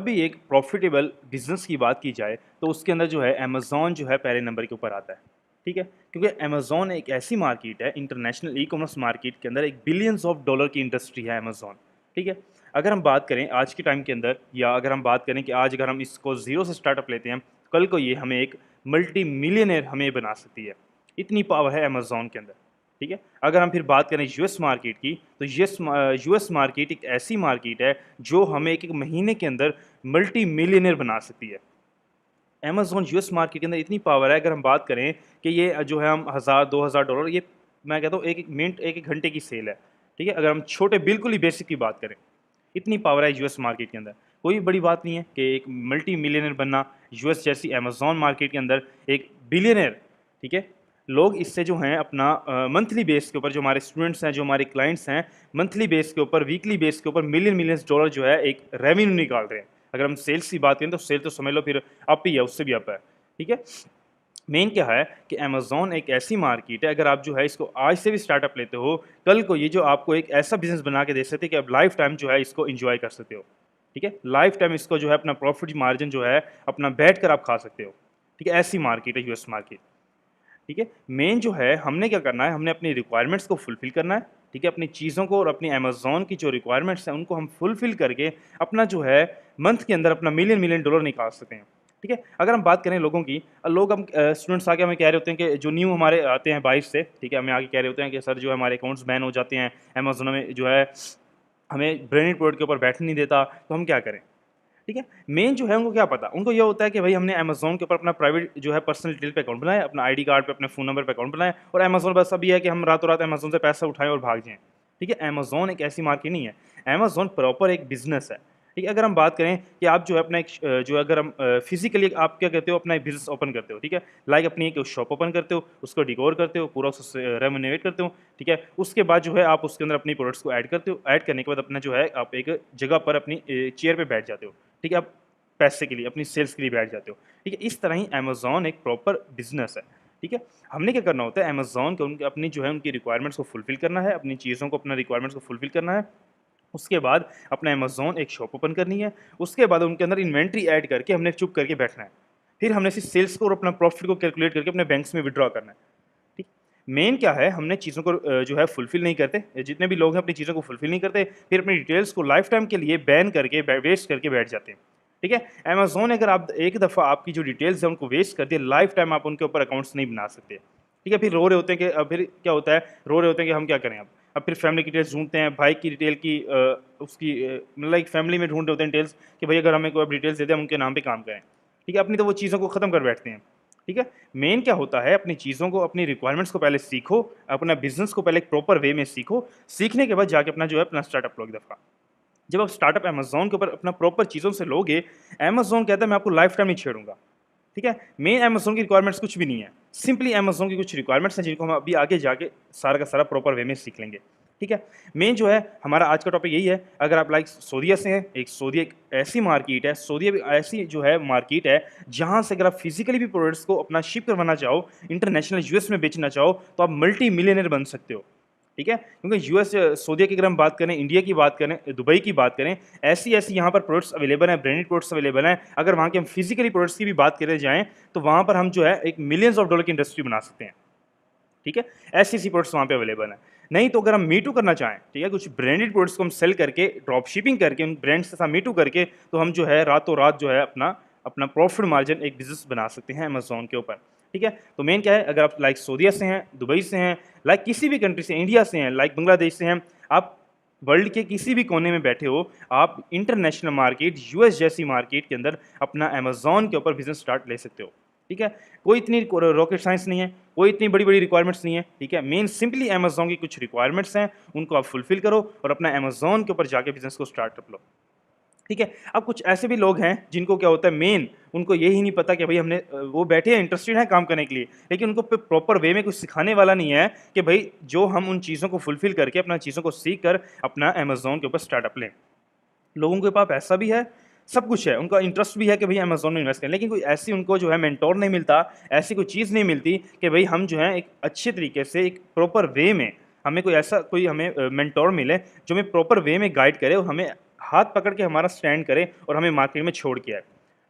भी एक profitable business की बात की जाए तो उसके अंदर जो है अमेज़ॉन जो है पहले नंबर के ऊपर आता है। ठीक है, क्योंकि अमेज़ॉन एक ऐसी मार्केट है, इंटरनेशनल ई कॉमर्स मार्केट के अंदर एक बिलियंस ऑफ डॉलर की इंडस्ट्री है अमेज़ॉन। ठीक है, अगर हम बात करें आज के टाइम के अंदर, या अगर हम बात करें कि आज अगर हम इसको ज़ीरो से स्टार्टअप लेते हैं, कल को ये हमें एक मल्टी मिलियनेयर हमें बना सकती है। इतनी पावर है अमेज़ॉन के अंदर। ठीक है, अगर हम फिर बात करें यूएस मार्केट की, तो यूएस मार्केट एक ऐसी मार्केट है जो हमें एक एक महीने के अंदर मल्टी मिलियनेयर बना सकती है। अमेज़न यूएस मार्केट के अंदर इतनी पावर है, अगर हम बात करें कि ये जो है हम 1000-2000 डॉलर, ये मैं कहता हूँ एक-एक मिनट, एक-एक घंटे की सेल है। ठीक है? अगर हम छोटे बिल्कुल ही बेसिक की बात करें, इतनी पावर है यूएस मार्केट के अंदर। कोई बड़ी बात नहीं है कि एक मल्टी मिलियनेयर बनना, यूएस जैसी अमेज़न मार्केट के अंदर एक बिलियनेयर, ठीक है? लोग इससे जो हैं अपना मंथली बेस के ऊपर, जो हमारे स्टूडेंट्स हैं, जो हमारे क्लाइंट्स हैं, मंथली बेस के ऊपर, वीकली बेस के ऊपर मिलियंस डॉलर जो है एक रेवेन्यू निकाल रहे हैं। अगर हम सेल्स की बात करें तो सेल तो समझ लो फिर अप ही है, उससे भी अप है। ठीक है? मेन क्या है कि अमेज़न एक ऐसी मार्केट है, अगर आप जो है इसको आज से भी स्टार्टअप लेते हो, कल को ये जो आपको एक ऐसा बिज़नेस बना के दे सकते हैं कि आप लाइफ टाइम जो है इसको एन्जॉय कर सकते हो। ठीक है? लाइफ टाइम इसको जो है अपना प्रॉफिट मार्जिन जो है अपना बैठकर आप खा सकते हो। ठीक है? ऐसी मार्केट है यूएस मार्केट। ठीक है? मेन जो है हमने क्या करना है, हमने अपनी रिक्वायरमेंट्स को फुलफ़िल करना है। ठीक है? अपनी चीज़ों को और अपनी अमेज़न की जो रिक्वायरमेंट्स हैं उनको हम फुलफ़िल करके अपना जो है मंथ के अंदर अपना मिलियन डॉलर निकाल सकते हैं। ठीक है? अगर हम बात करें लोगों की, लोग हम स्टूडेंट्स आके हमें कह रहे होते हैं कि जो न्यू हमारे आते हैं बाहर से, ठीक है? हमें आके कह रहे होते हैं कि सर जो है हमारे अकाउंट्स बैन हो जाते हैं, अमेज़न में जो है हमें ब्रांडेड प्रोडक्ट के ऊपर बैठने नहीं देता, तो हम क्या करें? ठीक है? मेन जो है उनको क्या पता, उनको ये होता है कि भाई हमने अमेज़न के ऊपर अपना प्राइवेट जो है पर्सनल डिटेल पे अकाउंट बनाया, अपना आईडी कार्ड पे अपने फ़ोन नंबर पे अकाउंट बनाया, और अमेज़न बस अब ये है कि हम रातों-रात अमेज़न से पैसा उठाएँ और भाग जाएँ। ठीक है? अमेज़न एक ऐसी मार्केट नहीं है, अमेज़न प्रॉपर एक बिज़नेस है। ठीक है? अगर हम बात करें कि आप जो है अपना एक जो है अगर हम फिज़िकली आप क्या करते हो, अपना एक बिज़नेस ओपन करते हो, ठीक है? लाइक अपनी एक शॉप ओपन करते हो, उसको डेकोर करते हो, पूरा उससे रेमुनेट करते हो, ठीक है? उसके बाद जो है आप उसके अंदर अपनी प्रोडक्ट्स को ऐड करते हो, ऐड करने के बाद अपना जो है आप एक जगह पर अपनी चेयर पे बैठ जाते हो। ठीक है? आप पैसे के लिए, अपनी सेल्स के लिए बैठ जाते हो। ठीक है? इस तरह ही अमेज़न एक प्रॉपर बिज़नेस है। ठीक है? हमने क्या करना होता है, अमेज़न को उनकी अपनी जो है उनकी रिक्वायरमेंट्स को फुलफ़िल करना है, अपनी चीज़ों को, अपना रिक्वायरमेंट्स को फुलफ़िल करना है। उसके बाद अपना अमेज़न एक शॉप ओपन करनी है। उसके बाद उनके अंदर इन्वेंटरी ऐड करके हमने चुप करके बैठना है। फिर हमने सिर्फ़ सेल्स को और अपना प्रॉफ़िट को कैलकुलेट करके अपने बैंक्स में विथड्रॉ करना है। ठीक? मेन क्या है, हमने चीज़ों को जो है फुलफ़िल नहीं करते। जितने भी लोग हैं अपनी चीज़ों को फुलफ़िल नहीं करते, फिर अपनी डिटेल्स को लाइफ़ टाइम के लिए बैन करके वेस्ट करके बैठ जाते हैं। ठीक है? अमेज़न अगर आप एक दफ़ा आपकी जो डिटेल्स हैं उनको वेस्ट कर दिए, लाइफ़ टाइम आप उनके ऊपर अकाउंट्स नहीं बना सकते। ठीक है? फिर रो रहे होते हैं कि फिर क्या होता है, रो रहे होते हैं कि हम क्या करें अब? अब फिर फैमिली की डिटेल्स ढूँढते हैं, भाई की डिटेल की उसकी मतलब एक फैमिली में ढूँढ रहे होते हैं डिटेल्स कि भई अगर हमें कोई अब डिटेल्स दे दे, हम उनके नाम पे काम करें। ठीक है? अपनी तो वो चीज़ों को ख़त्म कर बैठते हैं। ठीक है? मेन क्या होता है, अपनी चीज़ों को, अपनी रिक्वायरमेंट्स को पहले सीखो, अपना बिज़नेस को पहले एक प्रॉपर वे में सीखो, सीखने के बाद जाके अपना जो है अपना स्टार्टअप लो एक दफ़ा। जब आप स्टार्टअप अमेज़न के ऊपर अपना प्रॉपर चीज़ों से लोगे, अमेज़न कहता है मैं आपको लाइफ़ टाइम नहीं छेड़ूँगा। ठीक है? मेन अमेज़न की रिक्वायरमेंट्स कुछ भी नहीं है। सिंपली अमेज़न की कुछ रिक्वायरमेंट्स हैं जिनको हम अभी आगे जाके सारा का सारा प्रॉपर वे में सीख लेंगे। ठीक है? मेन जो है हमारा आज का टॉपिक यही है, अगर आप लाइक सऊदीया से हैं, सऊदी एक ऐसी मार्केट है, सऊदीया भी ऐसी जो है मार्केट है, जहाँ से अगर आप फिज़िकली भी प्रोडक्ट्स को अपना शिप करवाना चाहो, इंटरनेशनल यूएस में बेचना चाहो, तो आप मल्टी मिलियनेयर बन सकते हो। ठीक है? क्योंकि यूएस सऊदीया की अगर हम बात करें, इंडिया की बात करें, दुबई की बात करें, ऐसी-ऐसी यहाँ पर प्रोडक्ट्स अवेलेबल हैं, ब्रांडेड प्रोडक्ट्स अवेलेबल हैं। अगर वहाँ के हम फिज़िकली प्रोडक्ट्स की भी बात करे जाएँ, तो वहाँ पर हम जो है एक मिलियंस ऑफ डॉलर की इंडस्ट्री बना सकते हैं। ठीक है? ऐसी-ऐसी प्रोडक्ट्स वहाँ पे अवेलेबल हैं। नहीं तो अगर हम मी टू करना चाहें, ठीक है? कुछ ब्रांडेड प्रोडक्ट्स को हम सेल करके, ड्रॉप शिपिंग करके, उन ब्रांड्स के साथ मी टू करके, तो हम जो है रातों-रात जो है अपना अपना प्रॉफिट मार्जिन एक बिज़नेस बना सकते हैं अमेज़न के ऊपर। ठीक है? तो मेन क्या है, अगर आप लाइक सऊदीया से हैं, दुबई से हैं, लाइक किसी भी कंट्री से, इंडिया से हैं, लाइक बांग्लादेश से हैं, आप वर्ल्ड के किसी भी कोने में बैठे हो, आप इंटरनेशनल मार्केट, यूएस जैसी मार्केट के अंदर अपना अमेज़न के ऊपर बिज़नेस स्टार्ट ले सकते हो। ठीक है? कोई इतनी रॉकेट साइंस नहीं है, कोई इतनी बड़ी-बड़ी रिक्वायरमेंट्स नहीं है। ठीक है? मेन सिंपली अमेज़न की कुछ रिक्वायरमेंट्स हैं, उनको आप फुलफ़िल करो और अपना अमेज़न के ऊपर जाके बिज़नेस को स्टार्ट कर लो। ठीक है? अब कुछ ऐसे भी लोग हैं जिनको क्या होता है, मेन उनको यही नहीं पता कि भई हमने वो बैठे हैं, इंटरेस्टेड हैं काम करने के लिए, लेकिन उनको प्रॉपर वे में कुछ सिखाने वाला नहीं है कि भई जो हम उन चीज़ों को फुलफ़िल करके, अपना चीज़ों को सीख कर अपना अमेज़न के ऊपर स्टार्टअप लें। लोगों के पास पैसा भी है, सब कुछ है, उनका इंटरेस्ट भी है कि भई अमेज़न में इन्वेस्ट करें, लेकिन कोई ऐसी उनको जो है मेंटर नहीं मिलता, ऐसी कोई चीज़ नहीं मिलती कि भई हम जो है एक अच्छे तरीके से, एक प्रॉपर वे में, हमें कोई ऐसा कोई हमें मेंटर मिले, जो हमें प्रॉपर वे में गाइड करे और हमें हाथ पकड़ के हमारा स्टैंड करे और हमें मार्केट में छोड़ के आए,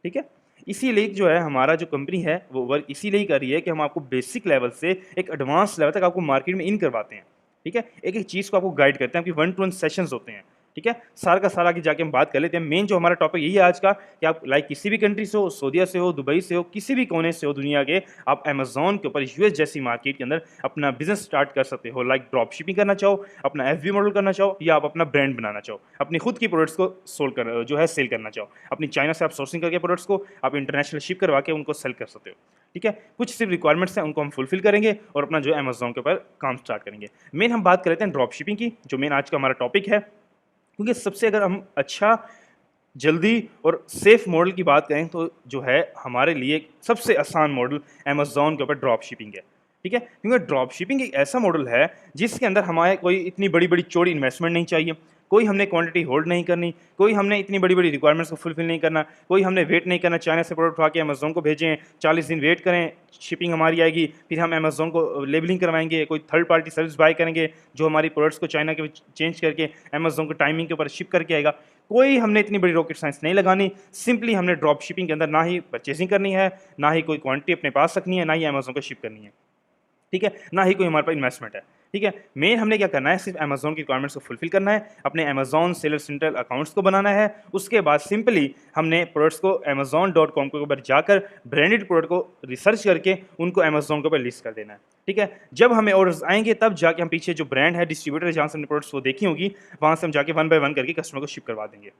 ठीक है। इसीलिए जो है हमारा जो कंपनी है वो वर्क इसीलिए ही कर रही है कि हम आपको बेसिक लेवल से एक एडवांस लेवल तक आपको मार्केट में इन करवाते हैं, ठीक है। एक-एक चीज़ को आपको गाइड करते हैं, आपकी 1 टू 1 सेशंस होते हैं, ठीक है। सारा का सारा आगे जाके हम बात कर लेते हैं। मेन जो हमारा टॉपिक यही है आज का कि आप लाइक किसी भी कंट्री से हो, सऊदीया से हो, दुबई से हो, किसी भी कोने से हो दुनिया के, आप अमेज़न के ऊपर यूएस जैसी मार्केट के अंदर अपना बिज़नेस स्टार्ट कर सकते हो। लाइक ड्रॉप शिपिंग करना चाहो, अपना एफबी मॉडल करना चाहो या आप अपना ब्रांड बनाना चाहो, अपनी खुद की प्रोडक्ट्स को सोल्ड कर जो है सेल करना चाहो। अपनी चाइना से आप सोर्सिंग करके प्रोडक्ट्स को आप इंटरनेशनल शिप करवा के उनको सेल कर सकते हो, ठीक है। कुछ सिर्फ रिक्वायरमेंट्स हैं उनको हम फुलफिल करेंगे और अपना जो है अमेज़न के ऊपर काम स्टार्ट करेंगे। मेन हम बात कर लेते हैं ड्रॉप शिपिंग की, जो मेन आज का हमारा टॉपिक है। क्योंकि सबसे अगर हम अच्छा, जल्दी और सेफ मॉडल की बात करें तो जो है हमारे लिए सबसे आसान मॉडल अमेज़न के ऊपर ड्रॉप शिपिंग है, ठीक है। क्योंकि ड्रॉप शिपिंग एक ऐसा मॉडल है जिसके अंदर हमारे कोई इतनी बड़ी-बड़ी चौड़ी इन्वेस्टमेंट नहीं चाहिए, कोई हमने क्वांटिटी होल्ड नहीं करनी, कोई हमने इतनी बड़ी-बड़ी रिक्वायरमेंट्स को फुलफिल नहीं करना, कोई हमने वेट नहीं करना चाइना से प्रोडक्ट उठा के अमेज़न को भेजें, 40 दिन वेट करें, शिपिंग हमारी आएगी, फिर हम अमेज़न को लेबलिंग करवाएँगे, कोई थर्ड पार्टी सर्विस बाय करेंगे जो हमारी प्रोडक्ट्स को चाइना के चेंज करके अमेज़न को टाइमिंग के ऊपर शिप करके आएगा। कोई हमने इतनी बड़ी रॉकेट साइंस नहीं लगानी, सिंपली हमने ड्रॉप शिपिंग के अंदर ना ही परचेजिंग करनी है, ना ही कोई क्वांटिटी अपने पास रखनी है, ना ही अमेज़न को शिप करनी है, ठीक है, ना ही कोई हमारे पास इन्वेस्टमेंट है, ठीक है। मेन हमने क्या करना है, सिर्फ अमेज़न की रिक्वायरमेंट्स को फुलफिल करना है, अपने अमेज़न सेलर सेंट्रल अकाउंट्स को बनाना है। उसके बाद सिंपली हमने प्रोडक्ट्स को amazon.com के ऊपर जाकर ब्रांडेड प्रोडक्ट को रिसर्च करके उनको अमेज़न के ऊपर लिस्ट कर देना है, ठीक है। जब हमें ऑर्डर्स आएंगे तब जाके हम पीछे जो ब्रांड है, डिस्ट्रीब्यूटर जहाँ से हमने प्रोडक्ट्स वो देखी होगी, वहाँ से हम जाके 1 बाय 1 करके कस्टमर को शिप करवा देंगे,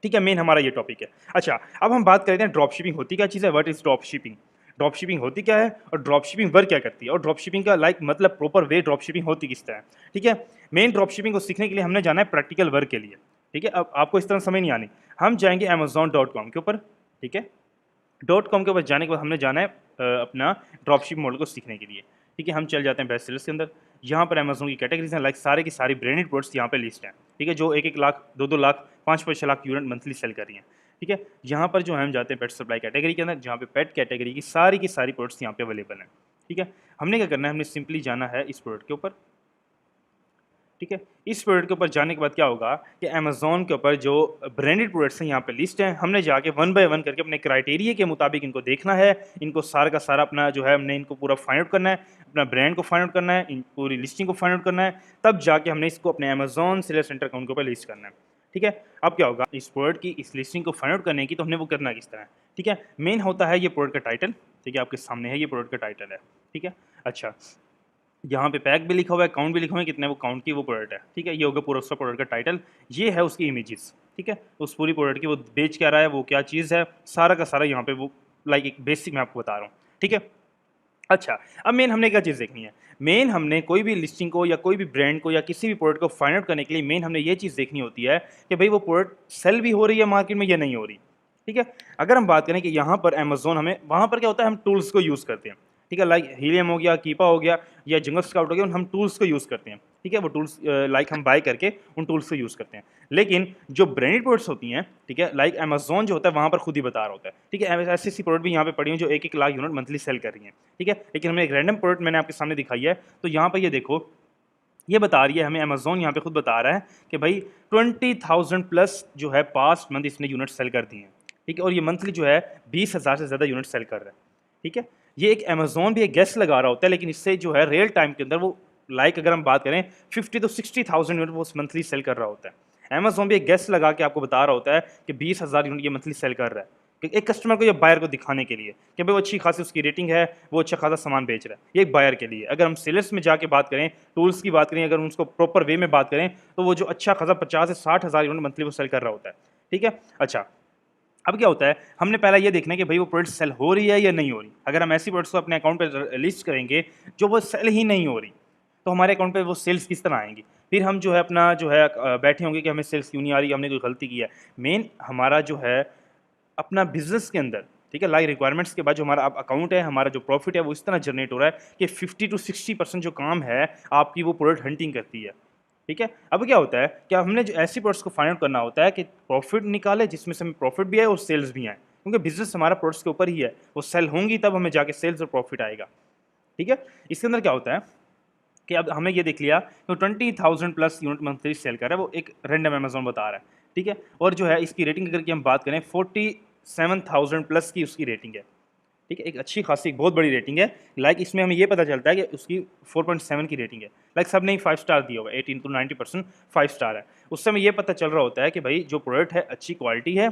ठीक है। मेन हमारा ये टॉपिक है। अच्छा, अब हम बात करते हैं ड्रॉप शिपिंग होती क्या चीज़ है, what is drop shipping. Drop shipping होती क्या है और ड्रॉप शिपिंग वर्क क्या करती है और ड्रॉप शिपिंग का लाइक मतलब प्रॉपर वे ड्रॉप शिपिंग होती किस तरह है, ठीक है। मेन ड्रॉप शिपिंग को सीखने के लिए हमने जाना है प्रैक्टिकल वर्क के लिए, ठीक है। अब आपको इस तरह समझ नहीं आनी, हम जाएंगे amazon.com के ऊपर, ठीक है। .com के ऊपर जाने के बाद हमने जाना है अपना ड्रॉप शिप मॉडल को सीखने के लिए, ठीक है। हम चल जाते हैं बेस्ट सेलर्स के अंदर। यहाँ पर अमेज़न की कैटेगरीज हैं, लाइक सारे की सारी ब्रांडेड प्रोडक्ट्स यहाँ पे लिस्ट हैं, ठीक है, जो 1-1 lakh, 2-2 lakh, 5-5 lakh unit monthly cell कर रही हैं, ठीक है। यहाँ पर जो है हम जाते हैं पेट सप्लाई कैटेगरी के अंदर, जहाँ पे पेट कैटेगरी की सारी प्रोडक्ट्स यहाँ पे अवेलेबल हैं, ठीक है। हमने क्या करना है, हमने सिंपली जाना है इस प्रोडक्ट के ऊपर, ठीक है। इस प्रोडक्ट के ऊपर जाने के बाद क्या होगा कि अमेज़न के ऊपर जो ब्रांडेड प्रोडक्ट्स हैं यहाँ पे लिस्ट हैं, हमने जाके 1 बाय 1 करके अपने क्राइटेरिया के मुताबिक इनको देखना है, इनको सारा का सारा अपना जो है हमने इनको पूरा फाइंड आउट करना है, अपना ब्रांड को फाइंड आउट करना है, इन पूरी लिस्टिंग को फाइंड आउट करना है, तब जाके हमने इसको अपने अमेज़न सेलर सेंटर अकाउंट के ऊपर लिस्ट करना है, ठीक है। अब क्या होगा, इस प्रोडक्ट की इस लिस्टिंग को फाइंड आउट करने की तो हमने वो करना किस तरह है, ठीक है। मेन होता है ये प्रोडक्ट का टाइटल, ठीक है, आपके सामने है ये प्रोडक्ट का टाइटल है, ठीक है। अच्छा, यहाँ पे पैक भी लिखा हुआ है, काउंट भी लिखा हुआ है, कितने वो काउंट की वो प्रोडक्ट है, ठीक है। ये होगा पूरा उसका प्रोडक्ट का टाइटल, ये है उसकी इमेजेस, ठीक है, उस पूरी प्रोडक्ट की वो बेच क्या रहा है, वो क्या चीज़ है, सारा का सारा यहाँ पे वो लाइक एक बेसिक मैं आपको बता रहा हूँ, ठीक है। अच्छा, अब मेन हमने क्या चीज़ देखनी है, मेन हमने कोई भी लिस्टिंग को या कोई भी ब्रांड को या किसी भी प्रोडक्ट को फाइंड आउट करने के लिए मेन हमने ये चीज़ देखनी होती है कि भाई वो प्रोडक्ट सेल भी हो रही है मार्केट में या नहीं हो रही, ठीक है। अगर हम बात करें कि यहाँ पर अमेज़न हमें वहाँ पर क्या होता है, हम टूल्स को यूज़ करते हैं, ठीक है, लाइक हीलियम हो गया, कीपा हो गया या जंगल स्काउट हो गया, हम टूल्स को यूज़ करते हैं, ठीक है। वो टूल्स लाइक हम बाय करके उन टूल्स को यूज़ करते हैं। लेकिन जो ब्रांडेड प्रोडक्ट्स होती हैं, ठीक है, लाइक अमेज़न जो होता है वहाँ पर खुद ही बता रहा होता है, ठीक है। ऐसी ऐसी प्रोडक्ट भी यहाँ पे पड़ी हुई जो 1-1 लाख यूनिट मंथली सेल कर रही हैं, ठीक है। लेकिन हमने एक रैंडम प्रोडक्ट मैंने आपके सामने दिखाई है, तो यहाँ पर ये देखो, ये बता रही है हमें, अमेज़न यहाँ पे खुद बता रहा है कि भाई 20,000 प्लस जो है पास्ट मंथ इसने यूनिट सेल कर दी हैं, ठीक है। और ये मंथली जो है 20,000 से ज़्यादा यूनिट सेल कर रहा है, ठीक है। ये एक अमेज़न भी एक गेस लगा रहा होता है, लेकिन इससे जो है रियल टाइम के अंदर वो लाइक अगर हम बात करें 50 to 60,000 यूनिट वो मंथली सेल कर रहा होता है। अमेज़न भी एक गेस लगा के आपको बता रहा होता है कि 20,000 यूनिट ये मंथली सेल कर रहा है, एक कस्टमर को या बायर को दिखाने के लिए कि भाई वो अच्छी खासी उसकी रेटिंग है, वो अच्छा खासा सामान बेच रहा है, ये एक बायर के लिए। अगर हम सेलर्स में जाके बात करें, टूल्स की बात करें, अगर उसको प्रॉपर वे में बात करें, तो वो जो अच्छा खासा 50 से 60,000 यूनिट मंथली वो सेल कर रहा होता है, ठीक है। अच्छा, अब क्या होता है, हमने पहला ये देखना है कि भाई वो प्रोडक्ट सेल हो रही है या नहीं हो रही। अगर हम ऐसी प्रोडक्ट्स को अपने अकाउंट पर लिस्ट करेंगे जो वो सेल ही नहीं हो रही, तो हमारे अकाउंट पे वो सेल्स किस तरह आएंगी। फिर हम जो है अपना जो है बैठे होंगे कि हमें सेल्स क्यों नहीं आ रही, हमने कोई गलती की है। मेन हमारा जो है अपना बिजनेस के अंदर, ठीक है, लाइक रिक्वायरमेंट्स के बाद जो हमारा अकाउंट है, हमारा जो प्रॉफिट है वो इस तरह जनरेट हो रहा है कि 50 to 60% जो काम है आपकी वो प्रोडक्ट हंटिंग करती है, ठीक है। अब क्या होता है कि हमने जो ऐसी प्रोडक्ट्स को फाइंड आउट करना होता है कि प्रॉफिट निकाले जिसमें से हमें प्रॉफिट भी आए और सेल्स भी आए, क्योंकि बिजनेस हमारा प्रोडक्ट्स के ऊपर ही है, वो सेल होंगी तब हमें जाके सेल्स और प्रॉफिट आएगा, ठीक है। इसके अंदर क्या होता है कि अब हमने ये देख लिया तो 20,000 प्लस यूनिट मंथली सेल कर रहा है, वो एक रैंडम अमेज़न बता रहा है, ठीक है। और जो है इसकी रेटिंग अगर की हम बात करें 47,000 प्लस की उसकी रेटिंग है, ठीक है। एक अच्छी खासी एक बहुत बड़ी रेटिंग है। लाइक इसमें हमें ये पता चलता है कि उसकी 4.7 की रेटिंग है। लाइक सब ने 5 स्टार दिया होगा, 18 to 90% 5 स्टार है। उससे हमें ये पता चल रहा होता है कि भाई जो प्रोडक्ट है अच्छी क्वालिटी है,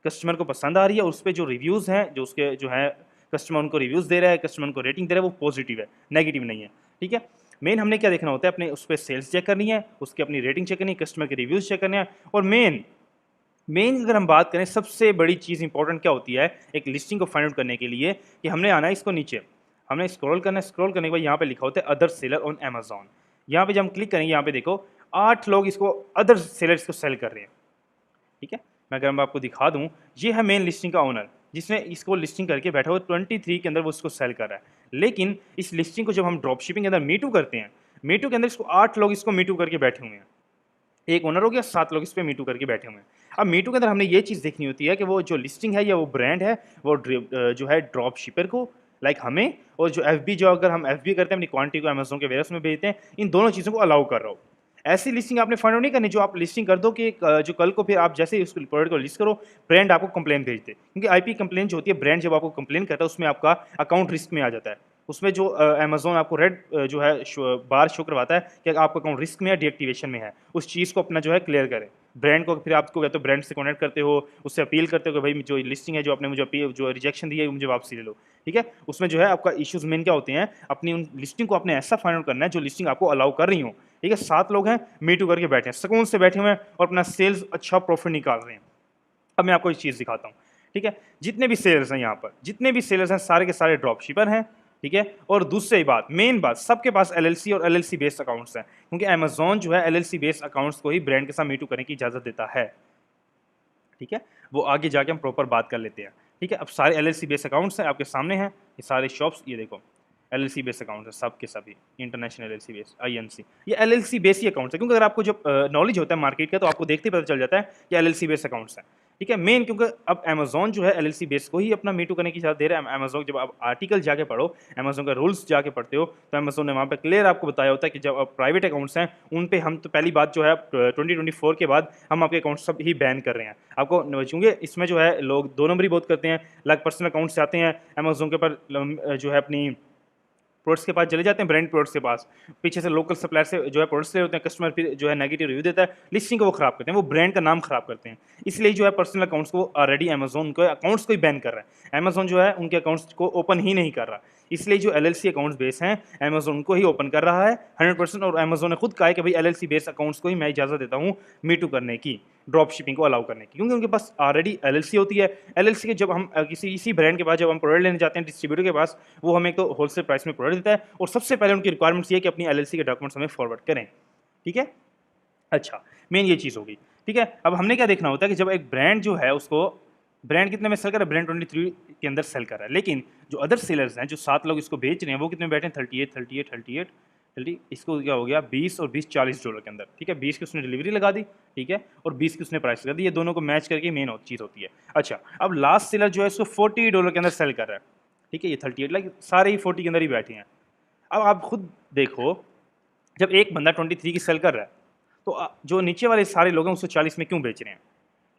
कस्टमर को पसंद आ रही है, और उस पर जो रिव्यूज़ हैं, जो उसके जो है कस्टमर उनको रिव्यूज़ दे रहा है, कस्टमर उनको रेटिंग दे रहा है, वो पॉजिटिव है, नेगेटिव नहीं है, ठीक है। मेन हमने क्या देखना होता है, अपने उस पर सेल्स चेक करनी है, उसकी अपनी रेटिंग चेक करनी है, कस्टमर के रिव्यूज़ चेक करने हैं। और मेन मेन अगर हम बात करें सबसे बड़ी चीज़ इंपॉर्टेंट क्या होती है एक लिस्टिंग को फाइंड आउट करने के लिए, कि हमने आना है इसको नीचे, हमने स्क्रॉल करना है, स्क्रॉल करने के बाद यहाँ पे लिखा होता है अदर सेलर ऑन अमेजॉन। यहाँ पे जब हम क्लिक करेंगे, यहाँ पे देखो 8 लोग इसको अदर सेलर्स को सेल कर रहे हैं, ठीक है। मैं अगर मैं आपको दिखा दूँ, ये है मेन लिस्टिंग का ओनर, जिसने इसको लिस्टिंग करके बैठा हुआ 23 के अंदर वो इसको सेल कर रहा है। लेकिन इस लिस्टिंग को जब हम ड्रॉप शिपिंग के अंदर मीटू करते हैं, मीटू के अंदर इसको 8 लोग इसको मीटू करके बैठे हुए हैं, एक ओनर हो गया, 7 लोग इस पे मीटू करके बैठे हुए हैं। अब मीटू के अंदर हमने ये चीज़ देखनी होती है कि वो जो लिस्टिंग है या वो ब्रांड है, वो जो है ड्रॉप शिपर को, लाइक हमें, और जो एफ जो अगर हम एफ करते हैं अपनी क्वांटिटी को अमेजोन के वेयरहाउस में भेजते हैं, इन दोनों चीज़ों को अलाउ कर रहा हो। ऐसी लिस्टिंग आपने फाइंड आउट नहीं करनी जो आप लिस्टिंग कर दो कि जो कल को फिर आप जैसे ही उस प्रोडक्ट को लिस्ट करो, ब्रांड आपको कंप्लेन भेज दे। क्योंकि आईपी कंप्लेन जो होती है, ब्रांड जब आपको कंप्लेन करता है, उसमें आपका अकाउंट रिस्क में आ जाता है। उसमें जो अमेजोन आपको रेड जो है बार शो करवाता है कि आपका अकाउंट रिस्क में है, डीएक्टिवेशन में है, उस चीज़ को अपना जो है क्लियर करें। ब्रांड को फिर आपको या तो ब्रांड से कॉन्टैक्ट करते हो, उससे अपील करते हो कि भाई जो लिस्टिंग है, जो आपने मुझे अपील जो रिजेक्शन दी है, मुझे वापसी ले लो, ठीक है। उसमें जो है आपका इश्यूज मेन क्या होते हैं, अपनी उन लिस्टिंग को आपने ऐसा फाइंड आउट करना है जो लिस्टिंग आपको अलाउ कर रही हो, ठीक है। 7 लोग हैं, मीटू करके बैठे हैं, सुकून से बैठे हुए हैं और अपना सेल्स अच्छा प्रॉफिट निकाल रहे हैं। अब मैं आपको एक चीज़ दिखाता हूँ, ठीक है। जितने भी सेलर्स हैं यहाँ पर, जितने भी सेलर्स हैं, सारे के सारे ड्रॉप शिपर हैं, ठीक है। और दूसरी बात, मेन बात, सबके पास एलएलसी और एलएलसी बेस्ड अकाउंट्स हैं, क्योंकि अमेजोन जो है एलएलसी बेस्ड अकाउंट्स को ही ब्रांड के साथ मीटू करने की इजाज़त देता है, ठीक है। वो आगे जाके हम प्रॉपर बात कर लेते हैं, ठीक है। अब सारे एलएलसी बेस्ड अकाउंट्स हैं आपके सामने हैं, ये सारे शॉप्स, ये देखो एलएलसी बेस्ड अकाउंट्स है, सब के सभी इंटरनेशनल एलएलसी बेस्ड आईएनसी, ये एलएलसी बेस्ड ही अकाउंट्स है। क्योंकि अगर आपको जो नॉलेज होता है मार्केट का, तो आपको देखते ही पता चल जाता है कि एलएलसी बेस्ड अकाउंट्स हैं, ठीक है। मेन क्योंकि अब अमेजोन जो है एलएलसी बेस्ड को ही अपना मीटू करने की इजाज़त दे रहा है। अमेजोन जब आप आर्टिकल जाके पढ़ो, अमेजोन का रूल्स जाके पढ़ते हो, तो अमेजोन ने वहाँ पे क्लियर आपको बताया होता है कि जब प्राइवेट अकाउंट्स हैं, उन पे हम तो पहली बात जो है 2024 के बाद हम आपके अकाउंट सब ही बैन कर रहे हैं आपको। चूँकि इसमें जो है लोग 2 नंबरी बहुत करते हैं, लाइक पर्सनल अकाउंट से आते हैं अमेजोन के ऊपर, जो है अपनी प्रोडक्ट्स के पास चले जाते हैं, ब्रांड प्रोडक्ट्स के पास, पीछे से लोकल सप्लायर से जो है प्रोडक्ट्स ले होते हैं, कस्टमर फिर जो है नेगेटिव रिव्यू देता है, लिस्टिंग को वो खराब करते हैं, वो ब्रांड का नाम खराब करते हैं। इसलिए जो है पर्सनल अकाउंट्स को ऑलरेडी अमेजोन के अकाउंट्स को ही बैन कर रहा है। अमेजोन जो है उनके अकाउंट्स को ओपन ही नहीं कर रहा, इसलिए जो एलएलसी अकाउंट्स बेस हैं अमेजोन को ही ओपन कर रहा है 100%। और अमेजोन ने खुद कहा है कि भाई एलएलसी बेस अकाउंट्स को ही मैं इजाज़त देता हूँ मीटू करने की, ड्रॉप शिपिंग को अलाउ करने की, क्योंकि उनके पास ऑलरेडी एलएलसी होती है। एलएलसी के जब हम किसी इसी ब्रांड के पास जब हम प्रोडक्ट लेने जाते हैं डिस्ट्रीब्यूटर के पास, वो हमें तो होलसेल प्राइस में प्रोडक्ट देता है, और सबसे पहले उनकी रिक्वायरमेंट्स ये है कि अपनी एलएलसी के डॉक्यूमेंट्स हमें फॉरवर्ड करें, ठीक है। अच्छा, मेन ये चीज़ होगी, ठीक है। अब हमने क्या देखना होता है कि जब एक ब्रांड जो है उसको, ब्रांड कितने में सेल कर रहा है, ब्रांड 23 के अंदर सेल कर रहा है, लेकिन जो अदर सेलर्स हैं, जो 7 लोग इसको बेच रहे हैं, वो कितने में बैठे हैं, 38 38 38 30, इसको क्या हो गया 20 और 20 $40 के अंदर, ठीक है। 20 की उसने डिलीवरी लगा दी, ठीक है, और 20 की उसने प्राइस लगा दी, ये दोनों को मैच करके मेन चीज़ होती है। अच्छा, अब लास्ट सेलर जो है इसको $40 के अंदर सेल कर रहा है, ठीक है। ये 38 लाइक सारे ही 40 के अंदर ही बैठे हैं। अब आप खुद देखो, जब एक बंदा 23 की सेल कर रहा है, तो जो नीचे वाले सारे लोग हैं उसको 40 में क्यों बेच रहे हैं,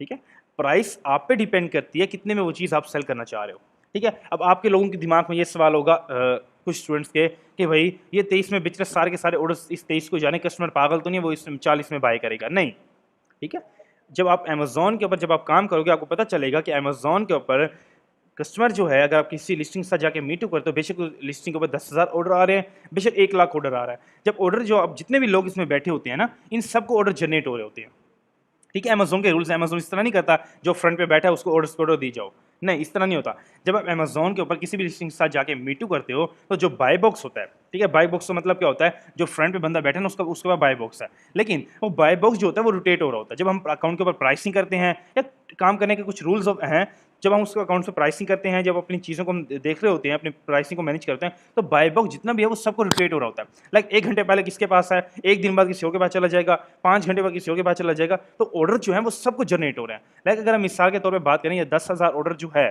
ठीक है। प्राइस आप पे डिपेंड करती है कितने में वो चीज़ आप सेल करना चाह रहे हो, ठीक है। अब आपके लोगों के दिमाग में ये सवाल होगा कुछ स्टूडेंट्स के कि भाई ये 23 में बेच रहे सारे के सारे ऑर्डर्स इस 23 को जाने, कस्टमर पागल तो नहीं है वो इस 40 में बाय करेगा, नहीं, ठीक है। जब आप अमेजोन के ऊपर जब आप काम करोगे, आपको पता चलेगा कि अमेजोन के ऊपर कस्टमर जो है, अगर आप किसी लिस्टिंग के साथ जाके मीटू करते हो, बेशक लिस्टिंग के ऊपर 10,000 ऑर्डर आ रहे हैं, बेशक 1 लाख ऑर्डर आ रहा है, जब ऑर्डर जो अब जितने भी लोग इसमें बैठे होते हैं ना, इन सबको ऑर्डर जनरेट हो रहे होते हैं, ठीक है। अमेजोन के रूल्स, अमेजोन इस तरह नहीं करता जो फ्रंट पे बैठा है उसको ऑर्डर दी जाओ, नहीं, इस तरह नहीं होता। जब आप अमेजोन के ऊपर किसी भी लिस्टिंग के साथ जाके मीटू करते हो, तो जो बाय बॉक्स होता है, ठीक है, बाय बॉक्स का मतलब क्या होता है, जो फ्रंट पे बंदा बैठा है ना उसका उसके पास बाय बॉक्स है, लेकिन वो बाय बॉक्स जो होता है वो रोटेट हो रहा होता है। जब हम अकाउंट के ऊपर प्राइसिंग करते हैं या काम करने के कुछ रूल्स हैं, जब हम उसके अकाउंट से प्राइसिंग करते हैं, जब अपनी चीज़ों को हम देख रहे होते हैं, अपनी प्राइसिंग को मैनेज करते हैं, तो बाय बॉक्स जितना भी है वो सबको रोटेट हो रहा होता है। लाइक 1 घंटे पहले किसके पास है, 1 दिन बाद किसी और के पास चला जाएगा, 5 घंटे बाद किसी और के पास चला जाएगा, तो ऑर्डर जो है वो सबको जनरेट हो रहे हैं। लाइक अगर हम मिसाल के तौर पर बात करें, ये 10,000 ऑर्डर जो है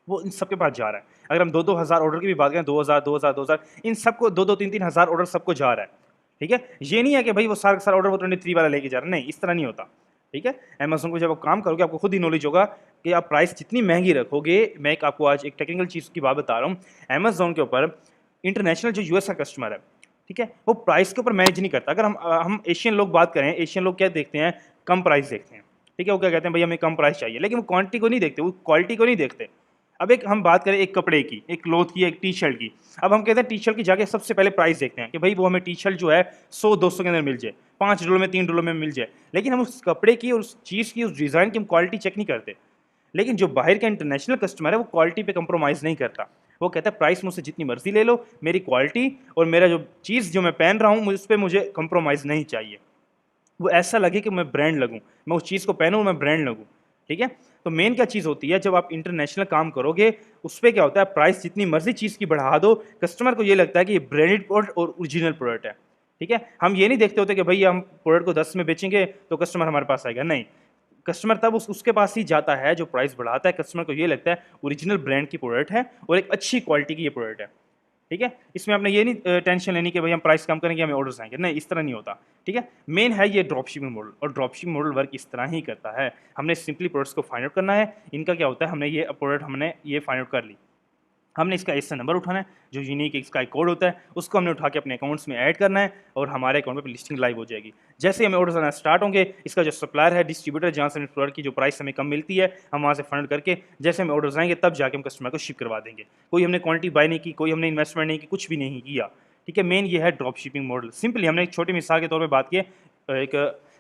वो इन सबके पास जा रहा है। अगर हम 2-2 हज़ार ऑर्डर की भी बात करें, 2,000 2,000 2,000 इन सबको 2-2 3-3 हज़ार ऑर्डर सबको जा रहा है, ठीक है। ये नहीं है कि भाई वो सारा का सारा ऑर्डर वो 23 वाला लेके जा रहा है, नहीं, इस तरह नहीं होता, ठीक है। अमेज़न को जब आप काम करोगे आपको खुद ही नॉलेज होगा कि आप प्राइस जितनी महंगी रखोगे, मैं एक आपको आज एक टेक्निकल चीज़ की बात बता रहा हूँ, अमेज़न के ऊपर इंटरनेशनल जो यूएस का कस्टमर है, ठीक है, वो प्राइस के ऊपर मैनेज नहीं करता। अगर हम एशियन लोग बात करें, एशियन लोग क्या देखते हैं, कम प्राइस देखते हैं, ठीक है, वो क्या कहते हैं भई हमें कम प्राइस चाहिए, लेकिन वो क्वांटिटी को नहीं देखते, वो क्वालिटी को नहीं देखते। अब एक हम बात करें एक कपड़े की, एक क्लॉथ की, एक टी-शर्ट की। अब हम कहते हैं टी-शर्ट की जाके सबसे पहले प्राइस देखते हैं कि भई वो हमें टी-शर्ट जो है 100-200 के अंदर मिल जाए, $5 में, $3 में मिल जाए। लेकिन हम उस कपड़े की और उस चीज़ की, उस डिज़ाइन की हम क्वालिटी चेक नहीं करते। लेकिन जो बाहर का इंटरनेशनल कस्टमर है वो क्वालिटी पे कंप्रोमाइज़ नहीं करता। वो कहता है प्राइस मुझसे जितनी मर्ज़ी ले लो, मेरी क्वालिटी और मेरा जो चीज़ जो मैं पहन रहा हूँ मुझ उस पे मुझे कंप्रोमाइज़ नहीं चाहिए। वो ऐसा लगे कि मैं ब्रांड लगूँ, मैं उस चीज़ को पहनूँ, मैं ब्रांड लगूँ, ठीक है? तो मेन क्या चीज़ होती है, जब आप इंटरनेशनल काम करोगे, उस पे क्या होता है, प्राइस जितनी मर्ज़ी चीज़ की बढ़ा दो, कस्टमर को ये लगता है कि ये ब्रांडेड प्रोडक्ट और ओरिजिनल प्रोडक्ट है, ठीक है? हम ये नहीं देखते होते कि भई हम प्रोडक्ट को 10 में बेचेंगे, तो कस्टमर हमारे पास आएगा, नहीं। कस्टमर तब उसके पास ही जाता है जो प्राइस बढ़ाता है, कस्टमर को ये लगता है ओरिजिनल ब्रांड की प्रोडक्ट है और एक अच्छी क्वालिटी की ये प्रोडक्ट है। ठीक है? इसमें आपने ये नहीं टेंशन लेनी कि भई हम प्राइस कम करेंगे, हमें ऑर्डर्स आएँगे। नहीं, इस तरह नहीं होता। ठीक है? मेन है ये ड्रॉप शिपिंग मॉडल और ड्रॉप शिपिंग मॉडल वर्क इस तरह ही करता है। हमने सिंपली प्रोडक्ट्स को फाइंड आउट करना है। इनका क्या होता है, हमने ये प्रोडक्ट हमने ये फाइंड आउट कर ली। हमने इसका एसएन नंबर उठाना है, जो यूनिक इसका एक कोड होता है, उसको हमने उठा के अपने अकाउंट्स में ऐड करना है और हमारे अकाउंट पे लिस्टिंग लाइव हो जाएगी। जैसे ही हमें ऑर्डर्स आना स्टार्ट होंगे, इसका जो सप्लायर है, डिस्ट्रीब्यूटर जहाँ से हमें प्रोडक्ट की जो प्राइस हमें कम मिलती है, हम वहाँ से फंड करके जैसे हमें ऑर्डर्स आएँगे तब जाके हम कस्टमर को शिप करवा देंगे। कोई हमने क्वांटिटी बाय नहीं की, कोई हमने इन्वेस्टमेंट नहीं की, कुछ भी नहीं किया। ठीक है? मेन ये है ड्रॉप शिपिंग मॉडल। सिंपली हमने एक छोटी मिसाल के तौर पे बात की है एक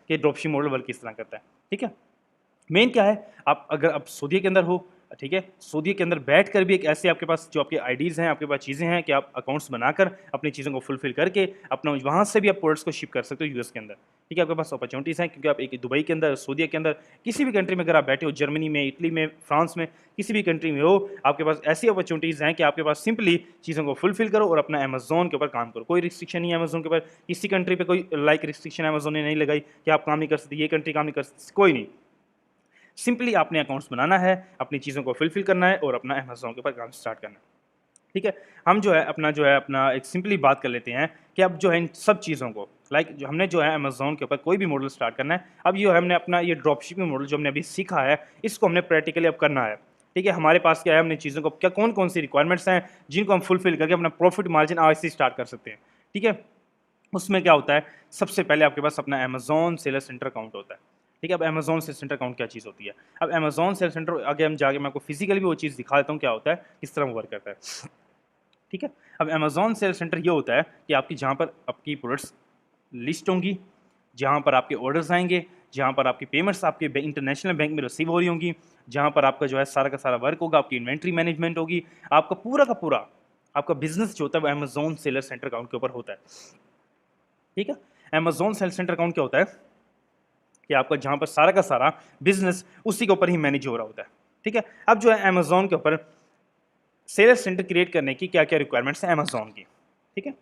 कि ड्रॉप शिपिंग मॉडल वर्क किस तरह करता है। ठीक है? मेन क्या है, आप अगर आप सऊदी के अंदर हो, ठीक है, सऊदी के अंदर बैठकर भी एक ऐसे आपके पास जो आपके आईडीज़ हैं, आपके पास चीज़ें हैं कि आप अकाउंट्स बनाकर अपनी चीज़ों को फुलफ़िल करके अपना वहाँ से भी आप प्रोडक्ट्स को शिप कर सकते हो यूएस के अंदर। ठीक है, आपके पास अपॉर्च्युनिटीज़ हैं क्योंकि आप एक दुबई के अंदर, सऊदी के अंदर, किसी भी कंट्री में अगर आप बैठे हो, जर्मनी में, इटली में, फ्रांस में, किसी भी कंट्री में हो, आपके पास ऐसी अपॉर्च्युनिटीज़ हैं कि आपके पास सिंपली चीज़ों को फुलफ़िल करो और अपना अमेज़न के ऊपर काम करो। कोई रिस्ट्रिक्शन नहीं है अमेज़न के ऊपर, किसी कंट्री पे कोई रिस्ट्रिक्शन अमेज़न ने नहीं लगाई कि आप काम नहीं कर सकते, ये कंट्री काम नहीं कर सकती, कोई नहीं। सिंपली आपने अकाउंट्स बनाना है, अपनी चीज़ों को फिलफ़िल करना है और अपना अमेज़न के ऊपर काम स्टार्ट करना है। ठीक है? हम जो है अपना एक सिंपली बात कर लेते हैं कि अब जो है इन सब चीज़ों को जो हमने जो है अमेज़न के ऊपर कोई भी मॉडल स्टार्ट करना है, अब ये हमने अपना ये ड्रॉप शिपिंग मॉडल जो हमने अभी सीखा है, इसको हमने प्रैक्टिकली अब करना है। ठीक है? हमारे पास क्या है, हमने चीज़ों को क्या कौन-कौन सी रिक्वायरमेंट्स हैं, जिनको हम फुलफ़िल करके अपना प्रॉफ़िट मार्जिन आज से स्टार्ट कर सकते हैं। ठीक है? उसमें क्या होता है, सबसे पहले आपके पास अपना अमेज़न सेलर सेंटर अकाउंट होता है। ठीक है? अब अमेज़न सेल सेंटर अकाउंट क्या चीज़ होती है? अब अमेज़न सेल सेंटर आगे हम जाके मैं आपको फिज़िकली भी वो चीज़ दिखा देता हूँ क्या होता है, किस तरह वो वर्क करता है। ठीक है? अब अमेज़न सेल सेंटर ये होता है कि आपकी जहाँ पर आपकी प्रोडक्ट्स लिस्ट होंगी, जहाँ पर आपके ऑर्डर्स आएँगे, जहाँ पर आपकी पेमेंट्स आपके इंटरनेशनल बैंक में रिसीव हो रही होंगी, जहाँ पर आपका जो है सारा का सारा वर्क होगा, आपकी इन्वेंटरी मैनेजमेंट होगी, आपका पूरा का पूरा आपका बिज़नेस जो होता है वो अमेज़न सेलर सेंटर अकाउंट के ऊपर होता है। ठीक है? अमेज़न सेल सेंटर अकाउंट क्या होता है कि आपका जहाँ पर सारा का सारा बिज़नेस उसी के ऊपर ही मैनेज हो रहा होता है। ठीक है? अब जो है अमेज़न के ऊपर सेलर सेंटर क्रिएट करने की क्या-क्या रिक्वायरमेंट्स हैं अमेज़न की। ठीक है?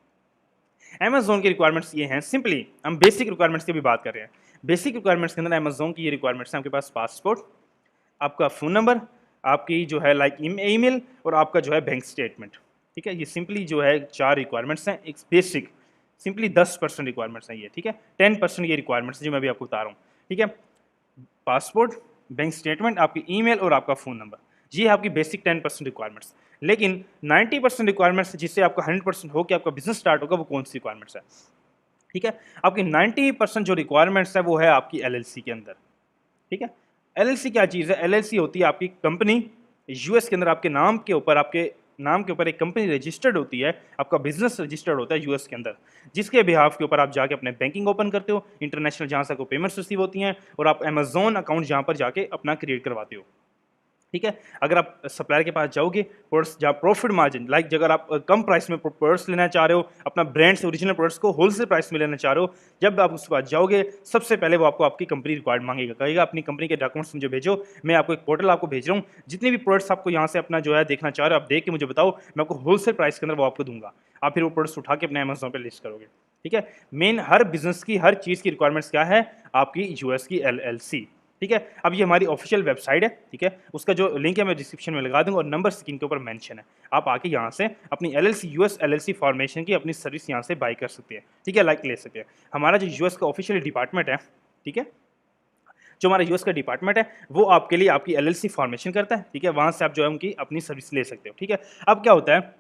अमेज़न की रिक्वायरमेंट्स ये हैं, सिंपली हम बेसिक रिक्वायरमेंट्स की भी बात कर रहे हैं। बेसिक रिक्वायरमेंट्स के अंदर अमेज़न की ये रिक्वायरमेंट्स हैं, आपके पास पासपोर्ट, आपका फ़ोन नंबर, आपकी जो है लाइक ईमेल और आपका जो है बैंक स्टेटमेंट। ठीक है? ये सिंपली जो है 4 रिक्वायरमेंट्स हैं, एक बेसिक सिंपली 10% रिक्वायरमेंट्स हैं ये, ठीक है? 10% ये रिक्वायरमेंट्स हैं जो मैं अभी आपको बता रहा हूँ। ठीक है? पासपोर्ट, बैंक स्टेटमेंट, आपकी ईमेल और आपका फ़ोन नंबर। ये है आपकी बेसिक 10% रिक्वायरमेंट्स। लेकिन 90% रिक्वायरमेंट्स जिससे आपका 100% हो के आपका बिज़नेस स्टार्ट होगा, वो कौन-सी रिक्वायरमेंट्स है? ठीक है? आपकी 90% जो रिक्वायरमेंट्स है वो है आपकी एलएलसी के अंदर। ठीक है? एलएलसी क्या चीज़ है? एलएलसी होती है आपकी कंपनी, यूएस के अंदर आपके नाम के ऊपर एक कंपनी रजिस्टर्ड होती है, आपका बिज़नेस रजिस्टर्ड होता है यूएस के अंदर, जिसके बिहाफ़ के ऊपर आप जाके अपने बैंकिंग ओपन करते हो, इंटरनेशनल जहाँ से आपको पेमेंट्स रिसीव होती हैं और आप अमेज़न अकाउंट जहाँ पर जाके अपना क्रिएट करवाते हो। ठीक है? अगर आप सप्लायर के पास जाओगे, प्रोडक्ट्स जहाँ प्रॉफिट मार्जिन लाइक अगर आप कम प्राइस में प्रोडक्ट्स लेना चाह रहे हो, अपना ब्रांड से ओरिजिनल प्रोडक्ट्स को होलसेल प्राइस में लेना चाह रहे हो, जब आप उसके पास जाओगे, सबसे पहले वो आपको आपकी कंपनी रिक्वायर्ड माँगेगा, कहेगा अपनी कंपनी के डॉक्यूमेंट्स मुझे भेजो, मैं आपको एक पोर्टल आपको भेज रहा हूँ, जितने भी प्रोडक्ट्स आपको यहाँ से अपना जो है देखना चाह रहे हो, आप देख के मुझे बताओ, मैं आपको होलसेल प्राइस के अंदर वो आपको दूँगा। आप फिर वो प्रोडक्ट्स उठा के अपने अमेज़न पे लिस्ट करोगे। ठीक है? मेन हर बिज़नेस की हर चीज़ की रिक्वायरमेंट्स क्या है? आपकी यूएस की एलएलसी। ठीक है? अब ये हमारी ऑफिशियल वेबसाइट है, ठीक है? उसका जो लिंक है मैं डिस्क्रिप्शन में लगा दूँगा और नंबर स्क्रीन के ऊपर मेंशन है। आप आके यहाँ से अपनी एलएलसी यूएस एलएलसी फॉर्मेशन की अपनी सर्विस यहाँ से बाय कर सकते हैं, ठीक है? लाइक ले सकते हैं। हमारा जो यूएस का ऑफिशियल डिपार्टमेंट है, ठीक है? जो हमारा यूएस का डिपार्टमेंट है वो आपके लिए आपकी एलएलसी फॉर्मेशन करता है, ठीक है, वहाँ से आप जो है उनकी अपनी सर्विस ले सकते हो, ठीक है। अब क्या होता है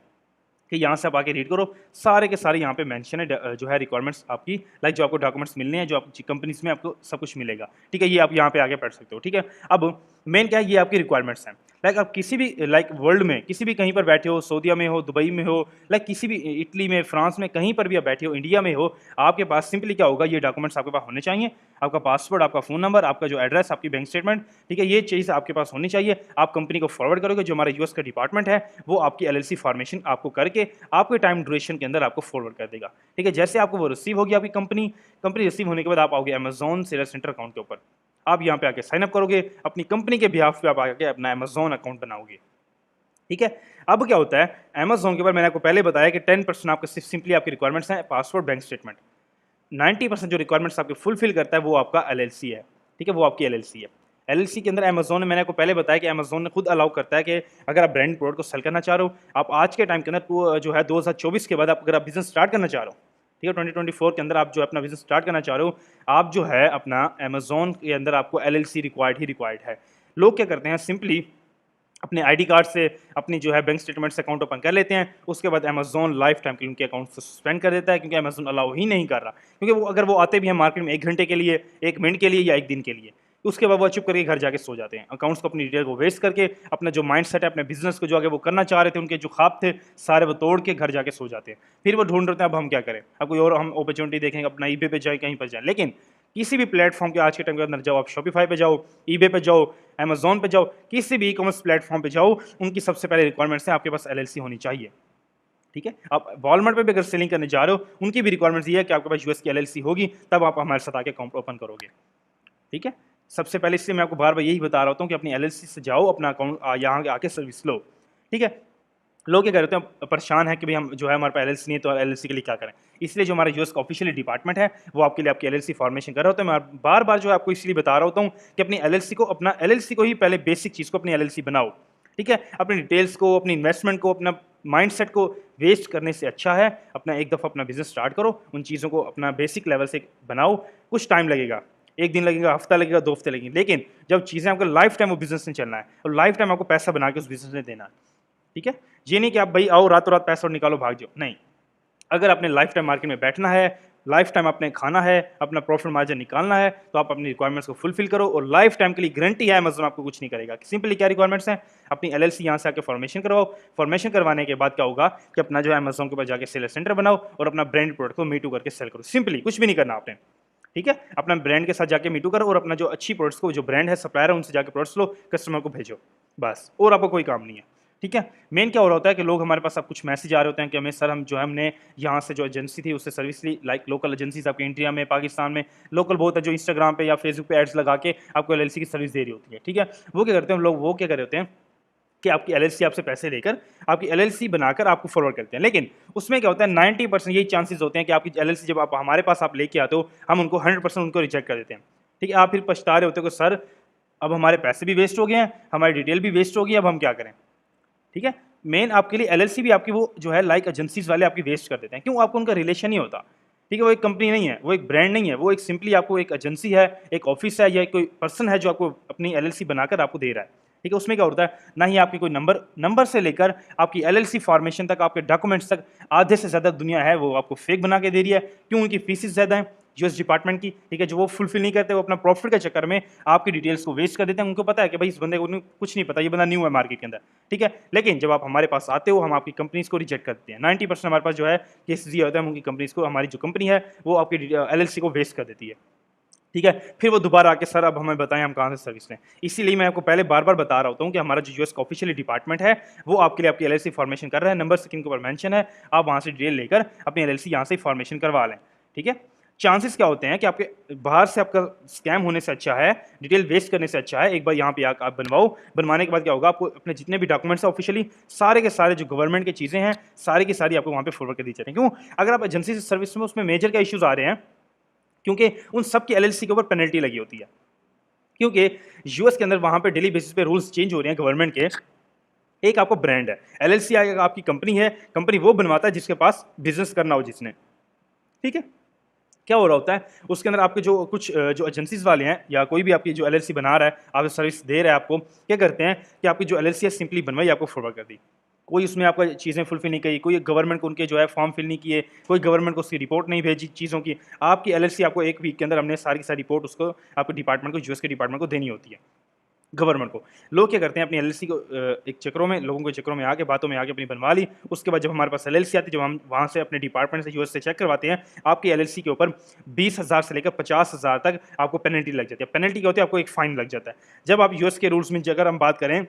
कि यहाँ से आप आके रीड करो, सारे के सारे यहाँ पे मेंशन है जो है रिक्वायरमेंट्स आपकी, लाइक जो आपको डॉक्यूमेंट्स मिलने हैं, जो आपकी कंपनीज में आपको सब कुछ मिलेगा, ठीक है, ये आप यहाँ पे आके पढ़ सकते हो, ठीक है। अब मेन क्या है, ये आपकी रिक्वायरमेंट्स हैं। लाइक आप किसी भी लाइक वर्ल्ड में किसी भी कहीं पर बैठे हो, सऊदीया में हो, दुबई में हो, लाइक किसी भी इटली में, फ्रांस में, कहीं पर भी आप बैठे हो, इंडिया में हो, आपके पास सिंपली क्या होगा, ये डॉक्यूमेंट्स आपके पास होने चाहिए। आपका पासवर्ड, आपका फ़ोन नंबर, आपका जो एड्रेस, आपकी बैंक स्टेटमेंट, ठीक है, ये चीज़ आपके पास होनी चाहिए। आप कंपनी को फॉरवर्ड करोगे, जो हमारा यूएस का डिपार्टमेंट है वो आपकी एलएलसी फॉर्मेशन आपको करके आपके टाइम ड्यूरेशन के अंदर आपको फॉरवर्ड कर देगा, ठीक है। जैसे आपको वो रिसीव होगी आपकी कंपनी रिसीव होने के बाद आप आओगे अमेजॉन सेलर सेंटर अकाउंट के ऊपर, आप यहाँ पे आके साइन अप करोगे, अपनी कंपनी के बिहाफ पे आप आके अपना अमेजॉन अकाउंट बनाओगे, ठीक है। अब क्या होता है, अमेजॉन के ऊपर मैंने आपको पहले बताया कि 10% आपके सिंपली आपकी रिक्वायरमेंट्स हैं, पासवर्ड, बैंक स्टेटमेंट। 90% जो रिक्वायरमेंट्स आपके फुलफिल करता है वो आपका एलएलसी है, ठीक है, वो आपकी एलएलसी है। एलएलसी के अंदर अमेजॉन ने, मैंने आपको पहले बताया कि अमेजॉन ने खुद अलाउ करता है कि अगर आप ब्रांड प्रोडक्ट को सेल करना चाह रहे हो, आप आज के टाइम के अंदर जो है 2024 के बाद आप अगर आप बिजनेस स्टार्ट करना चाह रहे हो, ठीक है, 2024 के अंदर आप जो है अपना बिजनेस स्टार्ट करना चाह रहे हो, आप जो है अपना अमेजॉन के अंदर आपको एलएलसी रिक्वायर्ड ही रिक्वायर्ड है। लोग क्या करते हैं, सिंपली अपने आईडी कार्ड से अपनी जो है बैंक स्टेटमेंट से अकाउंट ओपन कर लेते हैं, उसके बाद अमेजॉन लाइफ टाइम के लिए उनके अकाउंट से सस्पेंड कर देता है, क्योंकि अमेजॉन अलाउ ही नहीं कर रहा। क्योंकि वो अगर वो आते भी हैं मार्केट में 1 घंटे के लिए, 1 मिनट के लिए या 1 दिन के लिए, उसके बाद वो चुप करके घर जाके सो जाते हैं, अकाउंट्स को, अपनी डिटेल को वेस्ट करके, अपना जो माइंड सेट है, अपने बिजनेस को जो आगे वो करना चाह रहे थे, उनके जो ख्वाब थे सारे वो तोड़ के घर जाके सो जाते हैं। फिर वो ढूंढ रहे हैं अब हम क्या करें, अब कोई और हम अपॉर्चुनिटी देखेंगे, अपना ईबे पे जाए, कहीं पर जाए। लेकिन किसी भी प्लेटफॉर्म के आज के टाइम के अंदर जाओ, आप शॉपिफाई पे जाओ, ईबे पे जाओ, अमेजॉन पे जाओ, किसी भी ई कॉमर्स प्लेटफॉर्म पे जाओ, उनकी सबसे पहले रिक्वायरमेंट्स है आपके पास एलएलसी होनी चाहिए, ठीक है। आप वॉलमार्ट पे भी अगर सेलिंग करने जा रहे हो, उनकी भी रिक्वायरमेंट्स ये है कि आपके पास यूएस की एलएलसी होगी, तब आप हमारे साथ आके अकाउंट ओपन करोगे, ठीक है। सबसे पहले इसलिए मैं आपको बार बार यही बता रहा हूँ कि अपनी एलएलसी से जाओ, अपना अकाउंट यहाँ आके सर्विस लो, ठीक है। लोग क्या करते हैं, परेशान है कि भाई हम जो है हमारे पास एलएलसी नहीं है, तो एलएलसी के लिए क्या करें। इसलिए जो हमारा यूएस का ऑफिशियल डिपार्टमेंट है वो आपके लिए आपकी एलएलसी फॉर्मेशन कर रहा होता है। मैं बार बार जो है आपको इसलिए बता रहा होता हूँ कि अपनी एलएलसी को, अपना एलएलसी को ही पहले बेसिक चीज़ को अपनी एलएलसी बनाओ, ठीक है। अपनी डिटेल्स को, अपनी इन्वेस्टमेंट को, अपना माइंडसेट को वेस्ट करने से अच्छा है अपना एक दफ़ा अपना बिजनेस स्टार्ट करो, उन चीज़ों को अपना बेसिक लेवल से बनाओ। कुछ टाइम लगेगा, 1 दिन लगेगा, हफ्ता लगेगा, 2 हफ्ते लगेंगे, लेकिन जब चीज़ें आपको लाइफ टाइम वो बिजनेस में चलना है और लाइफ टाइम आपको पैसा बना के उस बिजनेस में देना है, ठीक है। ये नहीं कि आप भाई आओ रातों रात पैसा और निकालो भाग जाओ, नहीं। अगर आपने लाइफ टाइम मार्केट में बैठना है, लाइफ टाइम आपने खाना है, अपना प्रॉफिट मार्जिन निकालना है, तो आप अपनी रिक्वायरमेंट्स को फुलफिल करो और लाइफ टाइम के लिए गारंटी है अमेज़न आपको कुछ नहीं करेगा। सिंपली क्या रिक्वायरमेंट्स हैं, अपनी एलएलसी यहाँ से आके फॉर्मेशन करवाओ, फॉर्मेशन करवाने के बाद क्या होगा कि अपना जो है अमेज़न के पास जाके सेलर सेंटर बनाओ और अपना ब्रांड प्रोडक्ट को मीटू करके सेल करो। सिंपली कुछ भी नहीं करना आपने, ठीक है। अपना ब्रांड के साथ जाके मीटू करो और अपना जो अच्छी प्रोडक्ट्स को, जो ब्रांड है, सप्लायर है, उनसे जाके प्रोडक्ट्स लो, कस्टमर को भेजो, बस, और आपको कोई काम नहीं है, ठीक है। मेन क्या हो रहा होता है कि लोग हमारे पास अब कुछ मैसेज आ रहे होते हैं कि हमें सर, हम जो है हमने यहाँ से जो एजेंसी थी उससे सर्विस ली, लाइक लोकल एजेंसीज आपके इंडिया में, पाकिस्तान में लोकल बहुत है, जो इंस्टाग्राम पे या फेसबुक पे एड्स लगा के आपको एलएलसी की सर्विस दे रही होती है, ठीक है। वो क्या करते हैं लोग, वो क्या कर रहे होते हैं कि आपकी एलएलसी आपसे पैसे लेकर आपकी एलएलसी बनाकर आपको फॉरवर्ड करते हैं। लेकिन उसमें क्या होता है, 90% यही चांसेस होते हैं कि आपकी एलएलसी जब आप हमारे पास आप लेके आते हो, हम उनको 100% उनको रिजेक्ट कर देते हैं, ठीक है। आप फिर पछता रहे होते हो कि सर अब हमारे पैसे भी वेस्ट हो गए हैं, हमारी डिटेल भी वेस्ट हो गई, अब हम क्या करें, ठीक है। मेन आपके लिए एलएलसी भी आपकी वो जो है लाइक एजेंसीज वाले आपकी वेस्ट कर देते हैं, क्यों, आपको उनका रिलेशन नहीं होता, ठीक है। वो एक कंपनी नहीं है, वो एक ब्रांड नहीं है, वो एक सिंपली आपको एक एजेंसी है, एक ऑफिस है, या कोई पर्सन है जो आपको अपनी एलएलसी बनाकर आपको दे रहा है, ठीक है। उसमें क्या होता है, ना ही आपकी कोई नंबर से लेकर आपकी एलएलसी फॉर्मेशन तक, आपके डॉक्यूमेंट्स तक, आधे से ज़्यादा दुनिया है वो आपको फेक बना के दे रही है। क्यों, उनकी फीसेस ज़्यादा हैं यूएस डिपार्टमेंट की, ठीक है, जो वो फुलफिल नहीं करते, वो अपना प्रॉफिट के चक्कर में आपकी डिटेल्स को वेस्ट कर देते हैं। उनको पता है कि भाई इस बंदे को कुछ नहीं पता, ये बंदा न्यू है मार्केट के अंदर, ठीक है। लेकिन जब आप हमारे पास आते हो, हम आपकी कंपनीज को रिजेक्ट करते हैं। 90% हमारे पास जो है केसेस ये होता है, उनकी कंपनीज को, हमारी जो कंपनी है वो आपकी एलएलसी को वेस्ट कर देती है, ठीक है। फिर वो दोबारा आके सर अब हमें बताएं हम कहाँ से सर्विस लें। इसीलिए मैं आपको पहले बार बार बता रहा होता हूँ कि हमारा जो यूएस का ऑफिशियल डिपार्टमेंट है वो आपके लिए आपकी एलएलसी फॉर्मेशन कर रहा है। नंबर स्क्रीन के ऊपर मेंशन है, आप वहाँ से डिटेल लेकर अपनी एलएलसी यहाँ से फॉर्मेशन करवा लें, ठीक है। चांसेस क्या होते हैं कि आपके बाहर से आपका स्कैम होने से अच्छा है, डिटेल वेस्ट करने से अच्छा है, एक बार यहाँ पे आप बनवाओ। बनवाने के बाद क्या होगा, आपको अपने जितने भी डॉक्यूमेंट्स हैं ऑफिशियली सारे के सारे जो गवर्नमेंट की चीज़ें हैं सारी की सारी आपको वहाँ पे फॉरवर्ड कर दी जाती हैं। क्यों, अगर आप एजेंसी से सर्विस में, उसमें मेजर क्या इश्यूज आ रहे हैं, क्योंकि उन सब की एलएलसी के ऊपर पेनल्टी लगी होती है। क्योंकि यूएस के अंदर वहाँ पे डेली बेसिस पे रूल्स चेंज हो रहे हैं गवर्नमेंट के। एक आपको ब्रांड है, एलएलसी आपकी कंपनी है, कंपनी वो बनवाता है जिसके पास बिजनेस करना हो जिसने, ठीक है। क्या हो रहा होता है उसके अंदर आपके जो कुछ जो एजेंसीज वाले हैं या कोई भी आपकी जो एलएलसी बना रहा है, आप सर्विस दे रहा है, आपको क्या करते हैं कि आपकी जो एलएलसी है सिंपली बनवाई, आपको फॉरवर्ड कर दी, कोई उसमें आपका चीज़ें फुलफिल नहीं की, कोई गवर्नमेंट को उनके जो है फॉर्म फिल नहीं किए, कोई गवर्नमेंट को उसकी रिपोर्ट नहीं भेजी चीज़ों की, आपकी एलएलसी आपको एक वीक के अंदर हमने सारी की सारी रिपोर्ट उसको आपके डिपार्टमेंट को, यूएस के डिपार्टमेंट को देनी होती है, गवर्नमेंट को। लोग क्या करते हैं अपनी एलएलसी को एक चक्रों में, लोगों के चक्रों में आके, बातों में आके अपनी बनवा ली। उसके बाद जब हमारे पास एलएलसी आती है, जब हम वहाँ से अपने डिपार्टमेंट से, यूएस से चेक करवाते हैं, आपकी एलएलसी के ऊपर 20,000 से लेकर 50,000 तक आपको पेनल्टी लग जाती है। पेनल्टी क्या होती है? आपको एक फाइन लग जाता है। जब आप यूएस के रूल्स में अगर हम बात करें,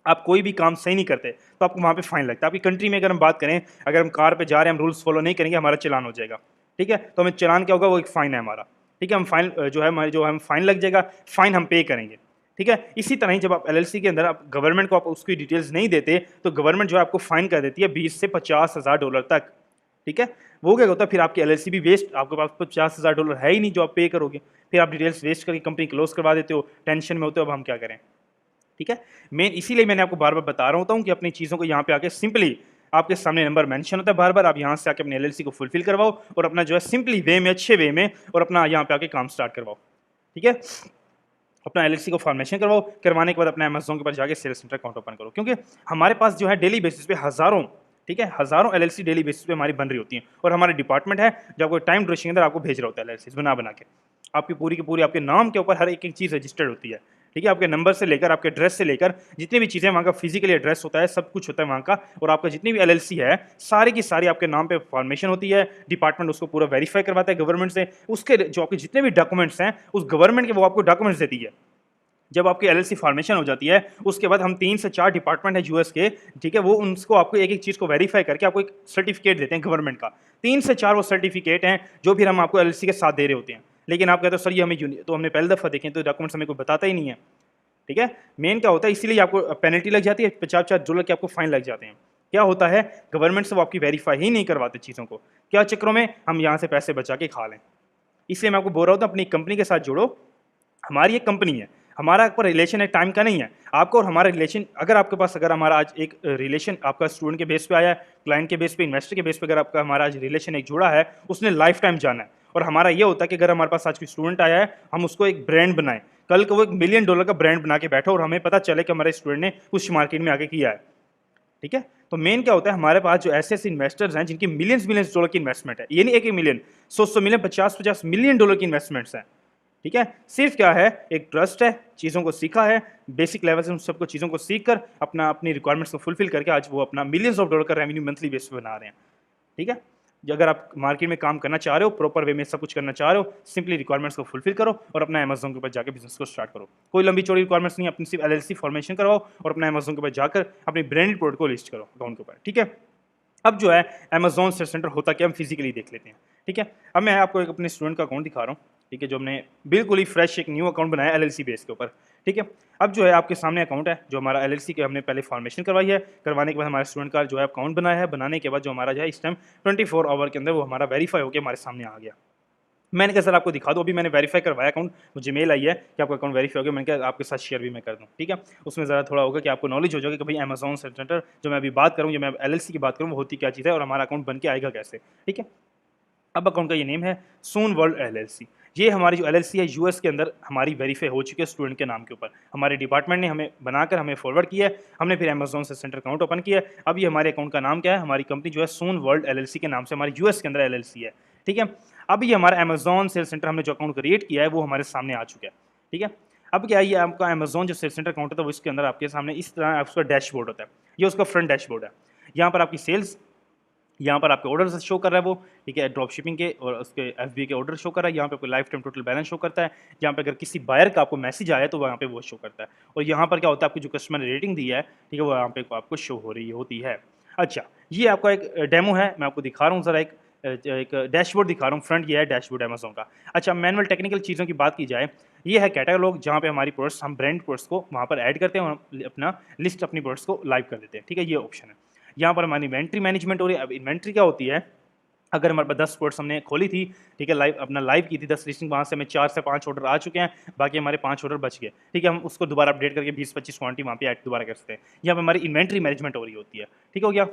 आप कोई भी काम सही नहीं करते तो आपको वहाँ पे फाइन लगता है। आपकी कंट्री में अगर हम बात करें, अगर हम कार पे जा रहे हैं, हम रूल्स फॉलो नहीं करेंगे, हमारा चालान हो जाएगा, ठीक है? तो हमें चालान क्या होगा? वो एक फाइन है हमारा, ठीक है? हम फाइन जो है हमारे जो हम फाइन लग जाएगा, फाइन हम पे करेंगे, ठीक है? इसी तरह ही जब आप एलएलसी के अंदर आप गवर्नमेंट को आप उसकी डिटेल्स नहीं देते, तो गवर्नमेंट जो है आपको फाइन कर देती है 20 से $50,000 तक, ठीक है? वो क्या होता है, फिर आपकी एलएलसी भी वेस्ट, आपके पास $50,000 है ही नहीं जो आप पे करोगे, फिर आप डिटेल्स वेस्ट करके कंपनी क्लोज करवा देते हो, टेंशन में होते हो अब हम क्या करें, ठीक है? मेन इसीलिए मैंने आपको बार बार बता रहा होता हूँ कि अपनी चीज़ों को यहाँ पे आके सिंपली, आपके सामने नंबर मेंशन होता है बार बार, आप यहाँ से आके अपनी एलएलसी को फुलफिल करवाओ और अपना जो है सिंपली वे में, अच्छे वे में, और अपना यहाँ पे आके काम स्टार्ट करवाओ, ठीक है? अपना एलएलसी को फॉर्मेशन करवाओ, करवाने के बाद अपना अमेज़न के ऊपर जाके सेल्स सेंटर अकाउंट ओपन करो, क्योंकि हमारे पास जो है डेली बेसिस पे हज़ारों, ठीक है, हज़ारों एलएलसी डेली बेसिस पे हमारी बन रही होती हैं, और हमारे डिपार्टमेंट है जो आपको टाइम ड्यूरेशन के अंदर आपको भेज रहा होता है एलएलसी बना बना के, आपकी पूरी की पूरी आपके नाम के ऊपर हर एक एक चीज़ रजिस्टर्ड होती है, ठीक है? आपके नंबर से लेकर, आपके एड्रेस से लेकर, जितनी भी चीज़ें, वहाँ का फिजिकली एड्रेस होता है, सब कुछ होता है वहाँ का, और आपका जितनी भी एलएलसी है, सारी की सारी आपके नाम पे फॉर्मेशन होती है, डिपार्टमेंट उसको पूरा वेरीफाई करवाता है गवर्नमेंट से, उसके जो आपके जितने भी डॉक्यूमेंट्स हैं, उस गवर्नमेंट के वो आपको डॉक्यूमेंट्स देती है। जब आपकी एलएलसी फॉर्मेशन हो जाती है, उसके बाद हम 3 से 4 डिपार्टमेंट है यूएस के, ठीक है? वो उनको आपको एक-एक चीज़ को वेरीफाई करके आपको एक सर्टिफिकेट देते हैं गवर्नमेंट का। 3 से 4 वो सर्टिफिकेट हैं, जो फिर हम आपको एलएलसी के साथ दे रहे होते हैं। लेकिन आप कहते हो सर ये हमें तो हमने पहली दफ़ा देखे, तो डॉक्यूमेंट्स हमें कोई बताता ही नहीं है, ठीक है? मेन क्या होता है, इसीलिए आपको पेनल्टी लग जाती है, $50,000 के आपको फाइन लग जाते हैं। क्या होता है, गवर्नमेंट से वो आपकी वेरीफाई ही नहीं करवाते चीज़ों को। क्या चक्करों में हम यहाँ से पैसे बचा के खा लें। इसलिए मैं आपको बोल रहा हूँ, अपनी कंपनी के साथ जुड़ो। हमारी एक कंपनी है, हमारा आपका रिलेशन है, टाइम का नहीं है। आपको और हमारा रिलेशन, अगर आपके पास, अगर हमारा आज एक रिलेशन आपका स्टूडेंट के बेस पे आया है, क्लाइंट के बेस पे, इन्वेस्टर के बेस पे, अगर आपका हमारा आज रिलेशन एक जुड़ा है, उसने लाइफ टाइम जाना है। और हमारा ये होता है कि अगर हमारे पास आज कोई स्टूडेंट आया है, हम उसको एक ब्रांड बनाएं, कल को वो $1 मिलियन का ब्रांड बना के बैठो और हमें पता चले कि हमारे स्टूडेंट ने कुछ मार्केट में आगे किया है, ठीक है? तो मेन क्या होता है, हमारे पास जो ऐसे ऐसे इन्वेस्टर्स हैं जिनकी मिलियंस मिलियंस डॉलर की इन्वेस्टमेंट है, ये नहीं एक मिलियन, 100 मिलियन, 50 मिलियन डॉलर की इन्वेस्टमेंट्स हैं, ठीक है? सिर्फ क्या है, एक ट्रस्ट है, चीज़ों को सीखा है, बेसिक लेवल से उन सबको चीज़ों को सीख कर अपना अपनी रिक्वायरमेंट्स को फुलफिल करके आज वो अपना मिलियंस ऑफ डॉलर का रेवेन्यू मंथली बेस पे बना रहे हैं, ठीक है? अगर आप मार्केट में काम करना चाह रहे हो, प्रॉपर वे में सब कुछ करना चाह रहे हो, सिंपली रिक्वायरमेंट्स को फुलफिल करो और अपना अमेज़न के ऊपर जाकर बिजनेस को स्टार्ट करो। कोई लंबी चौड़ी रिक्वायरमेंट्स नहीं, अपनी सिर्फ एलएलसी फॉर्मेशन करवाओ और अपना अमेज़न के ऊपर जाकर अपनी ब्रांडेड प्रोडक्ट को लिस्ट करो अकाउंट के ऊपर, ठीक है? अब जो है अमेज़न सेल सेंटर होता क्या, हम फिजिकली देख लेते हैं, ठीक है? अब मैं आपको एक अपने स्टूडेंट का अकाउंट दिखा रहा हूँ, ठीक है? जो हमने बिल्कुल ही फ्रेश एक न्यू अकाउंट बनाया एलएलसी बेस के ऊपर, ठीक है? अब जो है आपके सामने अकाउंट है, जो हमारा एलएलसी के हमने पहले फॉर्मेशन करवाई है, करवाने के बाद हमारे स्टूडेंट का जो है अकाउंट बनाया है, बनाने के बाद जो हमारा जो है इस टाइम 24 आवर के अंदर वो हमारा वेरीफाई होकर हमारे सामने आ गया। मैंने कहा सर आपको दिखा दूँ, अभी मैंने वेरीफाई करवाया अकाउंट, मुझे मेल आई है कि आपका अकाउंट वेरीफाई हो गया। मैंने कहा आपके साथ शेयर भी मैं कर दूँ, ठीक है? उसमें ज़रा थोड़ा होगा कि आपको नॉलेज हो जाएगी कि भाई अमेज़न सेल सेंटर जो मैं अभी बात करूँ, जो मैं एलएलसी की बात करूँ, वो होती क्या चीज़ है और हमारा अकाउंट बन के आएगा कैसे, ठीक है? अब अकाउंट का ये नेम है सून वर्ल्ड एलएलसी। ये हमारी जो एलएलसी है यूएस के अंदर हमारी वेरीफाई हो चुकी है स्टूडेंट के नाम के ऊपर। हमारे डिपार्टमेंट ने हमें बनाकर हमें फॉरवर्ड किया है, हमने फिर अमेज़न से सेंटर अकाउंट ओपन किया है। अब ये हमारे अकाउंट का नाम क्या है, हमारी कंपनी जो है सून वर्ल्ड एलएलसी के नाम से हमारी यूएस के अंदर एलएलसी है, ठीक है? अब ये हमारा अमेज़न सेल सेंटर हमने जो अकाउंट क्रिएट किया है वो हमारे सामने आ चुका है, ठीक है? अब क्या है, ये आपका अमेज़न जो सेल सेंटर अकाउंट होता है वो इसके अंदर आपके सामने इस तरह उसका डैशबोर्ड होता है। ये उसका फ्रंट डैशबोर्ड है। यहाँ पर आपकी सेल्स, यहाँ पर आपके ऑर्डर्स शो कर रहा है वो, ठीक है? ड्रॉप शिपिंग के और उसके एफबी के ऑर्डर शो कर रहा है। यहाँ पे आपको life time total balance show करता है। यहाँ पे अगर किसी बायर का आपको मैसेज आया तो वहाँ पे वो शो करता है। और यहाँ पर क्या होता है, आपकी जो कस्टमर ने रेटिंग दी है, ठीक है, वो यहाँ पे आपको शो हो रही होती है। अच्छा, ये आपका एक डेमो है, मैं आपको दिखा रहा हूँ ज़रा, एक डैशबोर्ड दिखा रहा हूँ। फ्रंट ये है डैशबोर्ड अमेज़न का। अच्छा, मैनुअल टेक्निकल चीज़ों की बात की जाए, ये है कैटलॉग, जहाँ पे हमारी प्रोडक्ट्स, हम ब्रांड प्रोडक्ट्स को वहाँ पर ऐड करते हैं और अपना लिस्ट अपनी प्रोडक्ट्स को लाइव कर देते हैं, ठीक है? ये ऑप्शन है। यहाँ पर हमारी इन्वेंट्री मैनेजमेंट हो रही है। अब इन्वेंट्री क्या होती है, अगर हमारे पास 10 स्पॉट्स हमने खोली थी, ठीक है, लाइव अपना लाइव की थी 10 लिस्टिंग, वहाँ से हमें 4 से 5 ऑर्डर आ चुके हैं, बाकी हमारे 5 ऑर्डर बच गए, ठीक है? हम उसको दोबारा अपडेट करके 20-25 क्वांटिटी वहाँ पे ऐड दोबारा कर सकते हैं। यहाँ पे हमारी इन्वेंट्री मैनेजमेंट हो रही होती है, ठीक हो गया?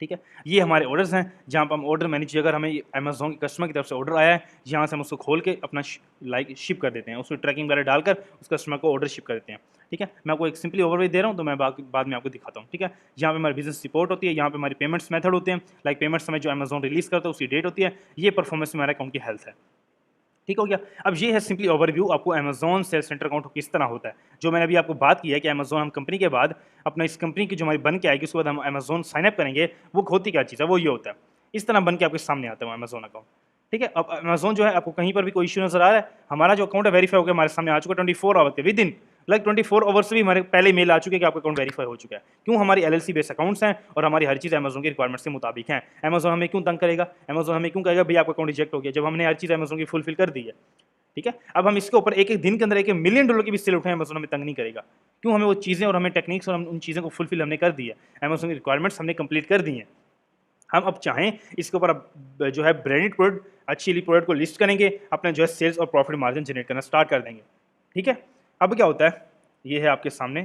ठीक है। ये हमारे ऑर्डर्स हैं जहाँ पर हम ऑर्डर मैनेज, अगर हमें अमेज़न के कस्टमर की तरफ से ऑर्डर आया है, यहाँ से हम उसको खोल के अपना शिप कर देते हैं, उसमें ट्रैकिंग वगैरह डालकर उस कस्टमर को ऑर्डर शिप कर देते हैं। ठीक है, मैं आपको एक सिंपली ओवरव्यू दे रहा हूँ, तो मैं बाद में आपको दिखाता हूँ। ठीक है, यहाँ पे हमारी बिजनेस रिपोर्ट होती है, यहाँ पे हमारी पेमेंट्स मेथड होते हैं, लाइक पेमेंट्स हमें जो अमेज़न रिलीज़ करता है उसकी डेट होती है, ये परफॉर्मेंस में हमारे अकाउंट की हेल्थ है। ठीक हो गया। अब ये है सिंपली ओवरव्यू आपको अमेज़न सेल्स सेंटर अकाउंट किस तरह होता है। जो मैंने अभी आपको बात की है कि अमेज़न हम कंपनी के बाद अपना इस कंपनी की जो हमारी बन के आएगी उसके बाद हम अमेज़न साइन अप करेंगे, वो होती क्या चीज़ है, वो ये होता है। इस तरह बन के आपके सामने आता है अमेज़न अकाउंट। ठीक है, अब अमेज़न जो है आपको कहीं पर भी कोई इश्यू नज़र आ रहा है, हमारा जो अकाउंट है वेरीफाई हो गया, हमारे सामने आ चुका है 24 आवर के विद इन, लाइक 24 आवर्स भी हमारे पहले मेल आ चुके हैं कि आपका अकाउंट वेरीफाई हो चुका है। क्यों? हमारी एलएलसी बेस्ड अकाउंट्स हैं और हमारी हर चीज़ अमेज़न की रिक्वायरमेंट्स के मुताबिक है। अमेज़न हमें क्यों तंग करेगा? अमेज़न हमें क्यों कहेगा भई आपका अकाउंट रिजेक्ट हो गया, जब हमने हर चीज़ अमेज़न की फुलफिल कर दी है। ठीक है, अब हम इसके ऊपर एक-एक दिन के अंदर $1 मिलियन की भी सेल उठाएं, अमेज़न हमें तंग नहीं करेगा। क्यों? हमें वो चीज़ें और हमें टेक्निक्स और हम उन चीज़ों को फुलफिल हमने कर दी है। अमेज़न की रिक्वायरमेंट्स हमने कंप्लीट कर दी हैं। हम अब चाहें इसके ऊपर अब जो है ब्रांडेड प्रोडक्ट, अच्छी वाली प्रोडक्ट को लिस्ट करेंगे, अपना जो है सेल्स और प्रॉफिट मार्जिन जनरेट करना स्टार्ट कर देंगे। ठीक है, अब क्या होता है, ये है आपके सामने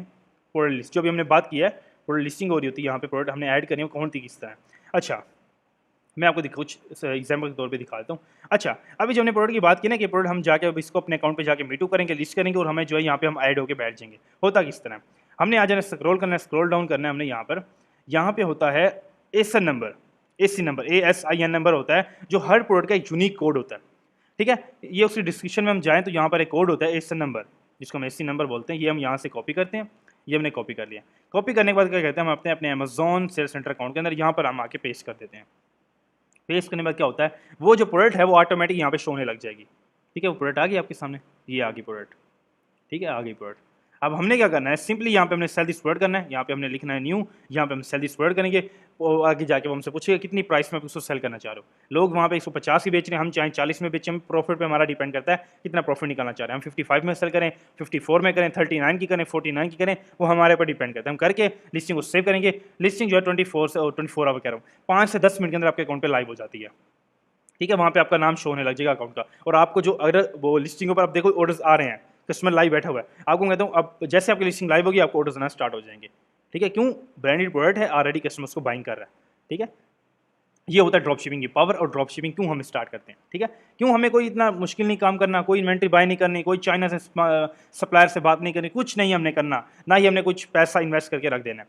प्रोडक्ट लिस्ट, जो अभी हमने बात की है, प्रोडक्ट लिस्टिंग हो रही होती है, यहाँ पे प्रोडक्ट हमने ऐड करनी है, कौन सी किस तरह। अच्छा, मैं आपको कुछ एग्जाम्पल के तौर पे दिखा देता हूँ। अच्छा, अभी जो हमने प्रोडक्ट की बात की ना कि प्रोडक्ट हम जाके अब इसको अपने अकाउंट पे जाके मीटू करेंगे, लिस्ट करेंगे और हमें जो है यहाँ पे हम ऐड होके बैठ जाएंगे। होता किस तरह, हमने आ जाना, स्क्रॉल करना है, स्क्रॉल डाउन करना है हमने यहाँ पे होता है ASIN number, AC number, ASIN number होता है, जो हर प्रोडक्ट का एक यूनिक कोड होता है। ठीक है, ये उसकी डिस्क्रिप्शन में हम जाएँ तो यहाँ पर एक कोड होता है एसन नंबर, जिसको हम एसी नंबर बोलते हैं। ये हम यहाँ से कॉपी करते हैं, ये हमने कॉपी कर लिया। कॉपी करने के बाद क्या कहते हैं, हम अपने अमेज़न सेल्स सेंटर अकाउंट के अंदर यहाँ पर हम आके पेस्ट कर देते हैं। पेस्ट करने के बाद क्या होता है, वो जो प्रोडक्ट है वो ऑटोमेटिक यहाँ पे शो होने लग जाएगी। ठीक है, वो प्रोडक्ट आ गई आपके सामने, ये आ गई प्रोडक्ट। ठीक है, आ गई प्रोडक्ट। अब हमने क्या करना है, सिंपली यहाँ पे हमने सेल दिस प्रोडक्ट करना है, यहाँ पे हमने लिखना है न्यू, यहाँ पे हम सेल दिस प्रोडक्ट करेंगे। और आगे जाके वो हमसे पूछेगा कितनी प्राइस में आप उसको सेल करना चाह रहे हो। लोग वहाँ पे 150 ही बेच रहे हैं, हम चाहे 40 में बेचें, प्रॉफिट पे हमारा डिपेंड करता है कितना प्रॉफिट निकालना चाह रहे हैं। हम 55 में सेल करें, 54 में करें, 39 की करें, 49 की करें, वो हमारे ऊपर डिपेंड करता है। हम करके लिस्टिंग को सेव करेंगे। लिस्टिंग जो है 24 आवर कह रहा हूँ, 5 से 10 मिनट के अंदर आपके अकाउंट पर लाइव हो जाती है। ठीक है, वहाँ पे आपका नाम शो होने लग जाएगा अकाउंट का, और आपको जो अगर वो लिस्टिंग के ऊपर आप देखो ऑर्डर्स आ रहे हैं, कस्टमर लाइव बैठा हुआ है, आपको कहता हूँ अब जैसे आपकी लिस्टिंग लाइव होगी आपको ऑर्डर्स आना स्टार्ट हो जाएंगे। ठीक है, क्यों? ब्रांडेड प्रोडक्ट है, ऑलरेडी कस्टमर्स को बाइंग कर रहा है। ठीक है, ये होता है ड्रॉप शिपिंग की पावर। और ड्रॉप शिपिंग क्यों हम स्टार्ट करते हैं, ठीक है, क्यों हमें कोई इतना मुश्किल नहीं काम करना, कोई इन्वेंट्री बाय नहीं करनी, कोई चाइना से सप्लायर से बात नहीं करनी, कुछ नहीं हमने करना, ना ही हमने कुछ पैसा इन्वेस्ट करके रख देना है।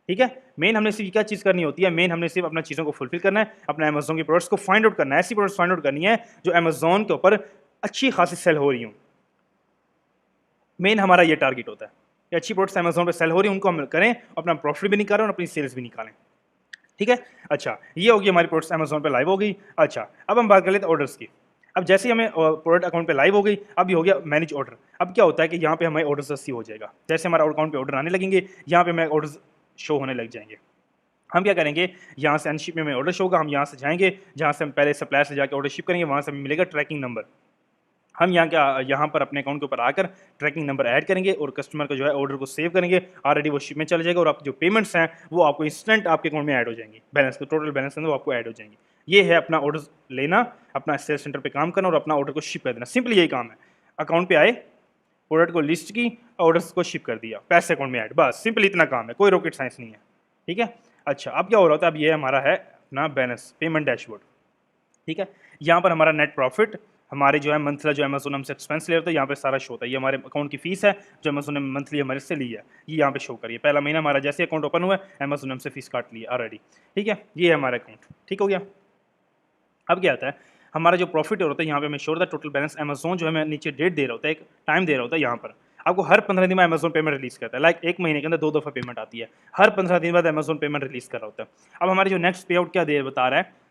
ठीक है, मेन हमने सिर्फ क्या चीज़ करनी होती है, मेन हमने सिर्फ अपना चीज़ों को फुलफिल करना है, अपना अमेज़न की प्रोडक्ट्स को फाइंड आउट करना है, ऐसी प्रोडक्ट्स फाइंड आउट करनी है जो अमेज़न के ऊपर अच्छी खासी सेल हो रही हूँ। मेन हमारा ये टारगेट होता है कि अच्छी प्रोडक्ट्स अमेज़न पे सेल हो रही हैं, उनको हम करें, अपना प्रॉफिट भी निकालें और अपनी सेल्स भी निकालें। ठीक है, अच्छा, ये होगी हमारी प्रोडक्ट्स अमेज़न पे लाइव हो गई। अच्छा, अब हम बात कर लेते हैं ऑर्डर्स की। अब जैसे ही हमें प्रोडक्ट अकाउंट पे लाइव हो गई, अब ये हो गया मैनेज ऑर्डर। अब क्या होता है कि यहाँ पे हमें ऑर्डर्स रिसीव हो जाएगा, जैसे हमारा अकाउंट पे ऑर्डर आने लगेंगे, यहाँ पे हमें ऑर्डर्स शो होने लग जाएंगे। हम क्या करेंगे, यहाँ से अनशिप में हमें ऑर्डर शो होगा, हम यहाँ से जाएंगे, जहाँ से हम पहले सप्लायर से जाके ऑर्डर शिप करेंगे, वहाँ से हमें मिलेगा ट्रैकिंग नंबर। हम यहाँ पर अपने अकाउंट के ऊपर आकर ट्रैकिंग नंबर ऐड करेंगे और कस्टमर को जो है ऑर्डर को सेव करेंगे, ऑलरेडी वो शिप में चल जाएगा और आपकी जो पेमेंट्स हैं वो आपको इंस्टेंट आपके अकाउंट में ऐड हो जाएंगी, बैलेंस टोटल बैलेंस के अंदर वो आपको ऐड हो जाएंगी। ये है अपना ऑर्डर लेना, अपना सेल्स सेंटर पे काम करना और अपना ऑर्डर को शिप कर देना। सिंपली यही काम है, अकाउंट पे आए, प्रोडक्ट को लिस्ट की, ऑर्डर्स को शिप कर दिया, पैसे अकाउंट में ऐड, बस सिंपल इतना काम है, कोई रॉकेट साइंस नहीं है। ठीक है, अच्छा, अब क्या हो रहा था, अब ये हमारा है अपना बैलेंस पेमेंट डैशबोर्ड। ठीक है, यहाँ पर हमारा नेट प्रॉफिट, हमारे जो है मंथली जो अमेज़न हमसे एक्सपेंस ले होता है, यहाँ पे सारा शो होता है। ये हमारे अकाउंट की फीस है जो अमेज़न ने मंथली हमारे से ली है, ये यहाँ पे शो करिए। पहला महीना हमारा जैसे अकाउंट ओपन हुआ है, अमेज़न ने हमसे फीस काट ली है ऑलरेडी। ठीक है, ये है हमारा अकाउंट, ठीक हो गया। अब क्या आता है, हमारा जो प्रॉफिट होता है यहाँ पे हमें शो होता है टोटल बैलेंस। अमेज़न जो हमें नीचे डेट दे रहा होता है, एक टाइम दे रहा होता है, यहाँ पर आपको हर 15 दिन में अमेज़न पेमेंट रिलीज़ करता है, लाइक एक महीने के अंदर 2 दफ़ा पेमेंट आती है, हर 15 दिन बाद अमेज़न पेमेंट रिलीज़ कर रहा होता है। अब हमारे जो नेक्स्ट पे आउट क्या दे बता रहा है,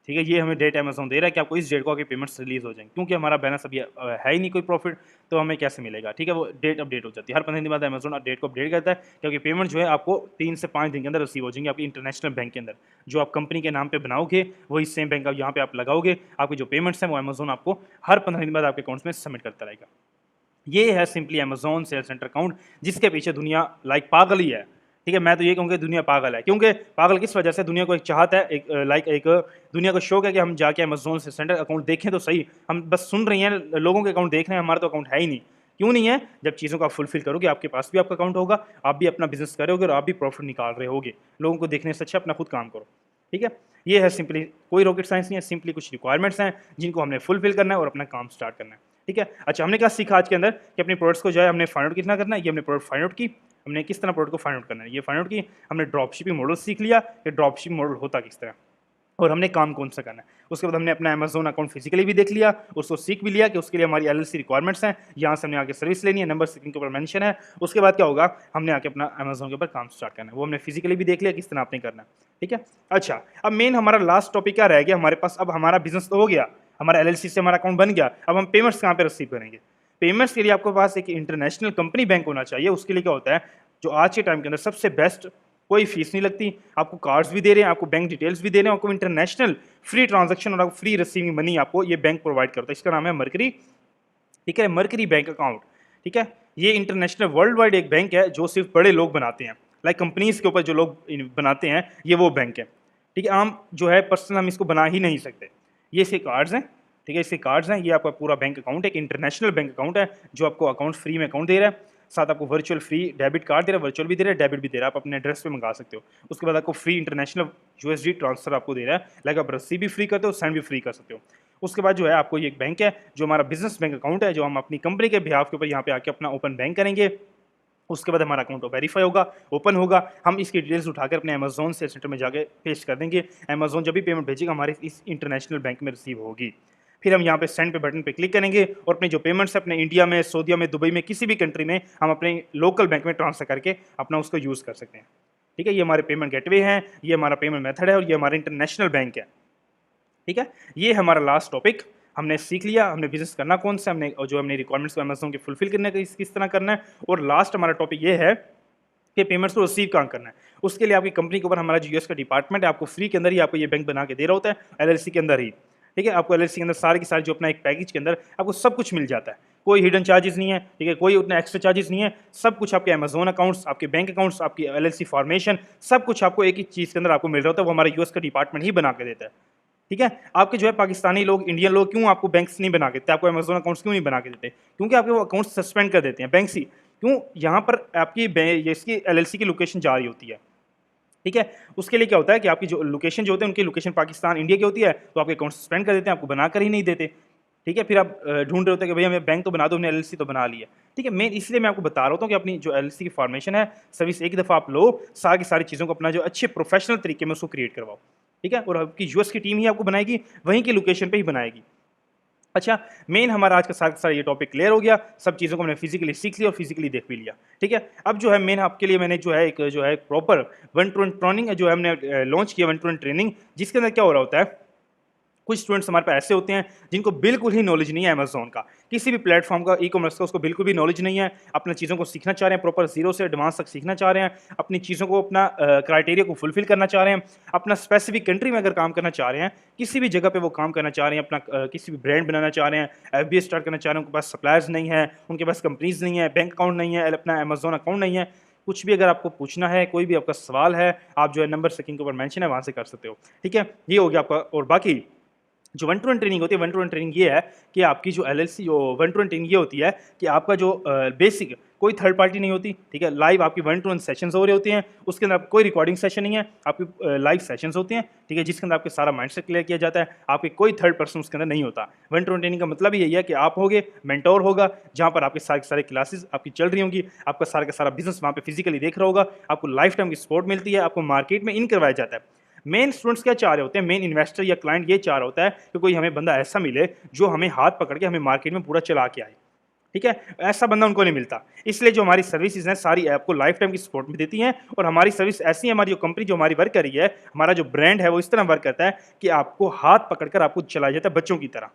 ठीक है, ये हमें डेट अमेज़न दे रहा है कि आपको इस डेट को आपकी पेमेंट्स रिलीज़ हो जाएंगे, क्योंकि हमारा बैलेंस अभी है ही नहीं कोई प्रॉफिट, तो हमें कैसे मिलेगा। ठीक है, वो डेट अपडेट हो जाती है, हर 15 दिन बाद अमेज़न डेट को अपडेट करता है, क्योंकि पेमेंट जो है आपको 3 से 5 दिन के अंदर रिसीव हो जाएंगे आपकी इंटरनेशनल बैंक के अंदर। जो आप कंपनी के नाम पे बनाओगे वही सेम बैंक आप यहाँ पे आप लगाओगे, आपकी जो पेमेंट्स हैं वो अमेज़न आपको हर 15 दिन बाद आपके अकाउंट्स में सबमिट करता रहेगा। ये है simply Amazon sales centre account, जिसके पीछे दुनिया लाइक पागल ही है। ठीक है, मैं तो ये कहूँगा दुनिया पागल है, क्योंकि पागल किस वजह से, दुनिया को एक चाहत है, एक एक दुनिया को शौक है कि हम जाके अमेज़न सेल्स सेंटर अकाउंट देखें तो सही। हम बस सुन रही हैं, लोगों के अकाउंट देख रहे हैं, हमारा तो अकाउंट है ही नहीं। क्यों नहीं है? जब चीज़ों को आप फुलफ़िल करोगे, आपके पास भी आपका अकाउंट होगा, आप भी अपना बिज़नेस करोगे और आप भी प्रॉफ़िट निकाल रहे होगे। लोगों को देखने से अच्छा अपना खुद काम करो, ठीक है? ये है सिंपली, कोई रॉकेट साइंस नहीं है, सिंपली कुछ रिक्वायरमेंट्स हैं जिनको हमने फुलफ़िल करना है और अपना काम स्टार्ट करना है, ठीक है? अच्छा, हमने क्या सीखा आज के अंदर कि अपने प्रोडक्ट्स को जो है हमने फाइंड आउट कितना करना है, ये हमने प्रोडक्ट फाइंड आउट की, हमने किस तरह प्रोडक्ट को फाइंड आउट करना है, ये फाइंड आउट की, हमने ड्रॉप शिपिंग मॉडल सीख लिया कि ड्रॉप शिपिंग मॉडल होता किस तरह है। और हमने काम कौन सा करना है। उसके बाद हमने अपना अमेज़न अकाउंट फिजिकली भी देख लिया, उसको सीख भी लिया कि उसके लिए हमारी एलएलसी रिक्वायरमेंट्स हैं, यहाँ से हमने आके सर्विस लेनी है, नंबर स्क्रीन के ऊपर मेंशन है। उसके बाद क्या होगा, हमने आके अपना अमेज़न के ऊपर काम स्टार्ट करना है, वो हमने फिजिकली भी देख लिया किस तरह आपने करना है, ठीक है। अच्छा, अब मेन हमारा लास्ट टॉपिक क्या रह गया हमारे पास, अब हमारा बिजनेस तो हो गया, हमारा एलएलसी से हमारा अकाउंट बन गया, अब हम पेमेंट्स कहाँ पे रिसीव करेंगे। पेमेंट्स के लिए आपके पास एक इंटरनेशनल कंपनी बैंक होना चाहिए। उसके लिए क्या होता है, जो आज के टाइम के अंदर सबसे बेस्ट, कोई फीस नहीं लगती, आपको कार्ड्स भी दे रहे हैं, आपको बैंक डिटेल्स भी दे रहे हैं, आपको इंटरनेशनल फ्री ट्रांजैक्शन और आपको फ्री रिसीविंग मनी आपको ये बैंक प्रोवाइड करता है। इसका नाम है मरकरी, ठीक है, मरकरी बैंक अकाउंट, ठीक है। ये इंटरनेशनल वर्ल्ड वाइड एक बैंक है जो सिर्फ बड़े लोग बनाते हैं, लाइक कंपनीज के ऊपर जो लोग बनाते हैं, ये वो बैंक है, ठीक है। आम जो है पर्सनल हम इसको बना ही नहीं सकते। ये इसके कार्ड्स हैं, ठीक है, इसके कार्ड्स हैं, ये आपका पूरा बैंक अकाउंट है, एक इंटरनेशनल बैंक अकाउंट है जो आपको अकाउंट फ्री में अकाउंट दे रहा है, साथ आपको वर्चुअल फ्री डेबिट कार्ड दे रहा है, वर्चुअल भी दे रहा है, डेबिट भी दे रहा है, आप अपने एड्रेस पे मंगा सकते हो। उसके बाद आपको फ्री इंटरनेशनल यूएसडी ट्रांसफर आपको दे रहा है, लाइक आप रसीद भी फ्री करते हो, सेंड भी फ्री कर सकते हो। उसके बाद जो है आपको ये एक बैंक है जो हमारा बिजनेस बैंक अकाउंट है, जो हम अपनी कंपनी के बिहाफ के ऊपर यहाँ पे आके अपना ओपन बैंक करेंगे। उसके बाद हमारा अकाउंट वेरीफाई होगा, ओपन होगा, हम इसकी डिटेल्स उठाकर अपने अमेज़न सेल सेंटर में जाके पेस्ट कर देंगे। अमेज़न जब भी पेमेंट भेजेगा हमारे इस इंटरनेशनल बैंक में रिसीव होगी। फिर हम यहाँ पे सेंड पे बटन पे क्लिक करेंगे और अपने जो पेमेंट्स है अपने इंडिया में, सऊदीया में, दुबई में, किसी भी कंट्री में हम अपने लोकल बैंक में ट्रांसफर करके अपना उसको यूज़ कर सकते हैं, ठीक है। ये हमारे पेमेंट गेटवे हैं, ये हमारा पेमेंट मेथड है और ये हमारा इंटरनेशनल बैंक है, ठीक है। ये हमारा लास्ट टॉपिक, हमने सीख लिया हमने बिजनेस करना कौन सा, हमने जो हमने रिक्वायरमेंट्स को अमेज़न के फुलफिल करने का किस तरह करना है, और लास्ट हमारा टॉपिक ये है कि पेमेंट्स को रिसीव कहाँ करना है। उसके लिए आपकी कंपनी के ऊपर हमारा जो यूएस का डिपार्टमेंट है आपको फ्री के अंदर ही आपको ये बैंक बना के दे रहा होता है, एलएलसी के अंदर ही, ठीक है। आपको एलएलसी के अंदर सारे की सारी जो अपना एक पैकेज के अंदर आपको सब कुछ मिल जाता है, कोई हिडन चार्जेस नहीं है, ठीक है, कोई उतना एक्स्ट्रा चार्जेस नहीं है, सब कुछ आपके अमेज़न अकाउंट्स, आपके बैंक अकाउंट्स, आपकी एलएलसी फॉर्मेशन, सब कुछ आपको एक ही चीज़ के अंदर आपको मिल रहा होता है, वो हमारा यूएस का डिपार्टमेंट ही बना के देता है, ठीक है। आपके जो है पाकिस्तानी लोग, इंडियन लोग क्यों आपको बैंक्स नहीं बना के देते, आपको अमेज़न अकाउंट्स क्यों नहीं बना के देते, क्योंकि आपके वो अकाउंट सस्पेंड कर देते हैं बैंक ही। क्यों, यहाँ पर आपकी इसकी एलएलसी की लोकेशन जा रही होती है, ठीक है। उसके लिए क्या होता है कि आपकी जो लोकेशन जो होते हैं उनकी लोकेशन पाकिस्तान, इंडिया की होती है, तो आपके अकाउंट सस्पेंड कर देते हैं, आपको बना कर ही नहीं देते, ठीक है। फिर आप ढूंढ रहे होते हैं कि भैया हमें बैंक तो बना दो, हमने एलएलसी तो बना ली है, ठीक है। मैं इसलिए मैं आपको बता रहा हूँ कि अपनी जो एलएलसी की फॉर्मेशन है सर्विस एक दफ़ा आप लो, सारी की सारी चीज़ों को अपना जो अच्छे प्रोफेशनल तरीके में उसको क्रिएट करवाओ, ठीक है। और आपकी यूएस की टीम ही आपको बनाएगी, वहीं की लोकेशन पे ही बनाएगी। अच्छा, मेन हमारा आज का सारा ये टॉपिक क्लियर हो गया, सब चीज़ों को हमने फिजिकली सीख लिया और फिजिकली देख भी लिया, ठीक है। अब जो है मेन आपके लिए मैंने जो है एक proper one two one training जो है हमने लॉन्च किया, वन टू वन ट्रेनिंग, जिसके अंदर क्या हो रहा होता है, कुछ स्टूडेंट्स हमारे पास ऐसे होते हैं जिनको बिल्कुल ही नॉलेज नहीं है अमेज़न का, किसी भी प्लेटफॉर्म का, ई कॉमर्स का, उसको बिल्कुल भी नॉलेज नहीं है, अपनी चीज़ों को सीखना चाह रहे हैं, प्रॉपर जीरो से एडवांस तक सीखना चाह रहे हैं, अपनी चीज़ों को अपना क्राइटेरिया को फुलफिल करना चाह रहे हैं, अपना स्पेसिफिक कंट्री में अगर काम करना चाह रहे हैं, किसी भी जगह पे वो काम करना चाह रहे हैं, अपना किसी भी ब्रांड बनाना चाह रहे हैं, एफबीए स्टार्ट करना चाह रहे हैं, उनके पास सप्लायर्स नहीं है, उनके पास कंपनीज नहीं है, बैंक अकाउंट नहीं है, अपना अमेज़न अकाउंट नहीं है, कुछ भी अगर आपको पूछना है, कोई भी आपका सवाल है, आप जो है नंबर स्क्रीन के ऊपर मेंशन है वहाँ से कर सकते हो, ठीक है। ये हो गया आपका। और बाकी जो वन टू वन ट्रेनिंग होती है, वन टू वन ट्रेनिंग ये है कि आपकी जो एलएलसी जो वन टू वन ट्रेनिंग ये होती है कि आपका जो बेसिक कोई थर्ड पार्टी नहीं होती, ठीक है, लाइव आपकी वन टू वन सेशंस हो रहे होते हैं, उसके अंदर कोई रिकॉर्डिंग सेशन नहीं है, आपकी लाइव सेशंस होते हैं, ठीक है, जिसके अंदर आपके सारा माइंडसेट क्लियर किया जाता है, आपके कोई थर्ड पर्सन उसके अंदर नहीं होता। वन टू वन ट्रेनिंग का मतलब यही है कि आप होगे, मेंटोर होगा, जहाँ पर आपके सारे क्लासेस आपकी चल रही होंगी, आपका सारा का सारा बिजनेस वहाँ पे फिजिकली देख रहा होगा, आपको लाइफ टाइम की सपोर्ट मिलती है, आपको मार्केट में इन करवाया जाता है। मेन स्टूडेंट्स क्या चाह रहे होते हैं, मेन इन्वेस्टर या क्लाइंट ये चाह रहा होता है कि कोई हमें बंदा ऐसा मिले जो हमें हाथ पकड़ के हमें मार्केट में पूरा चला के आए, ठीक है। ऐसा बंदा उनको नहीं मिलता, इसलिए जो हमारी सर्विसेज हैं सारी आपको लाइफ टाइम की सपोर्ट भी देती हैं, और हमारी सर्विस ऐसी है, हमारी जो कंपनी जो हमारी वर्क कर रही है, हमारा जो ब्रांड है वो इस तरह वर्क करता है कि आपको हाथ पकड़कर आपको चलाया जाता है बच्चों की तरह,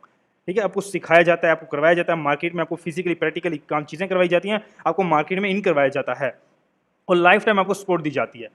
ठीक है। आपको सिखाया जाता है, आपको करवाया जाता है, मार्केट में आपको फिजिकली प्रैक्टिकली काम चीज़ें करवाई जाती हैं, आपको मार्केट में इन करवाया जाता है, और लाइफ टाइम आपको सपोर्ट दी जाती है,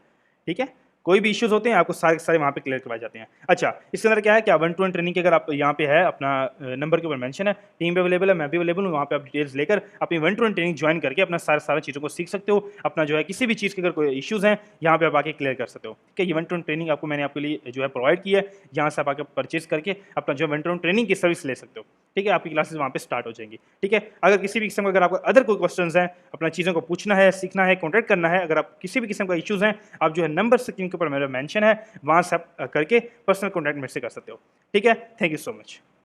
ठीक है। कोई भी इश्यूज होते हैं आपको सारे के सारे वहाँ पे क्लियर करवाए जाते हैं। अच्छा, इसके अंदर क्या है, क्या वन टू वन ट्रेनिंग की अगर आप यहाँ पे है, अपना नंबर के ऊपर मेंशन है, टीम भी अवेलेबल है, मैं भी अवेलेबल हूँ, वहाँ पे आप डिटेल्स लेकर अपनी one two one training join करके अपना सारा चीज़ों को सीख सकते हो, अपना जो है किसी भी चीज़ के अगर कोई इश्यूज़ हैं यहाँ पे आप आके क्लियर कर सकते हो, ठीक है। ये वन टू वन ट्रेनिंग आपको मैंने आपके लिए जो है प्रोवाइड की है, यहाँ से आप आके परचेज करके अपना जो वन टू वन ट्रेनिंग की सर्विस ले सकते हो। ठीक है, आपकी क्लासेस वहाँ पे स्टार्ट हो जाएंगी। ठीक है, अगर किसी भी किस्म का अगर आपको अदर कोई क्वेश्चंस हैं, अपना चीज़ों को पूछना है, सीखना है, कॉन्टैक्ट करना है, अगर आप किसी भी किस्म का इश्यूज़ हैं, आप जो है नंबर स्क्रीन के ऊपर मेरा मेंशन है, वहाँ से आप करके पर्सनल कॉन्टैक्ट मेरे से कर सकते हो। ठीक है, थैंक यू सो मच।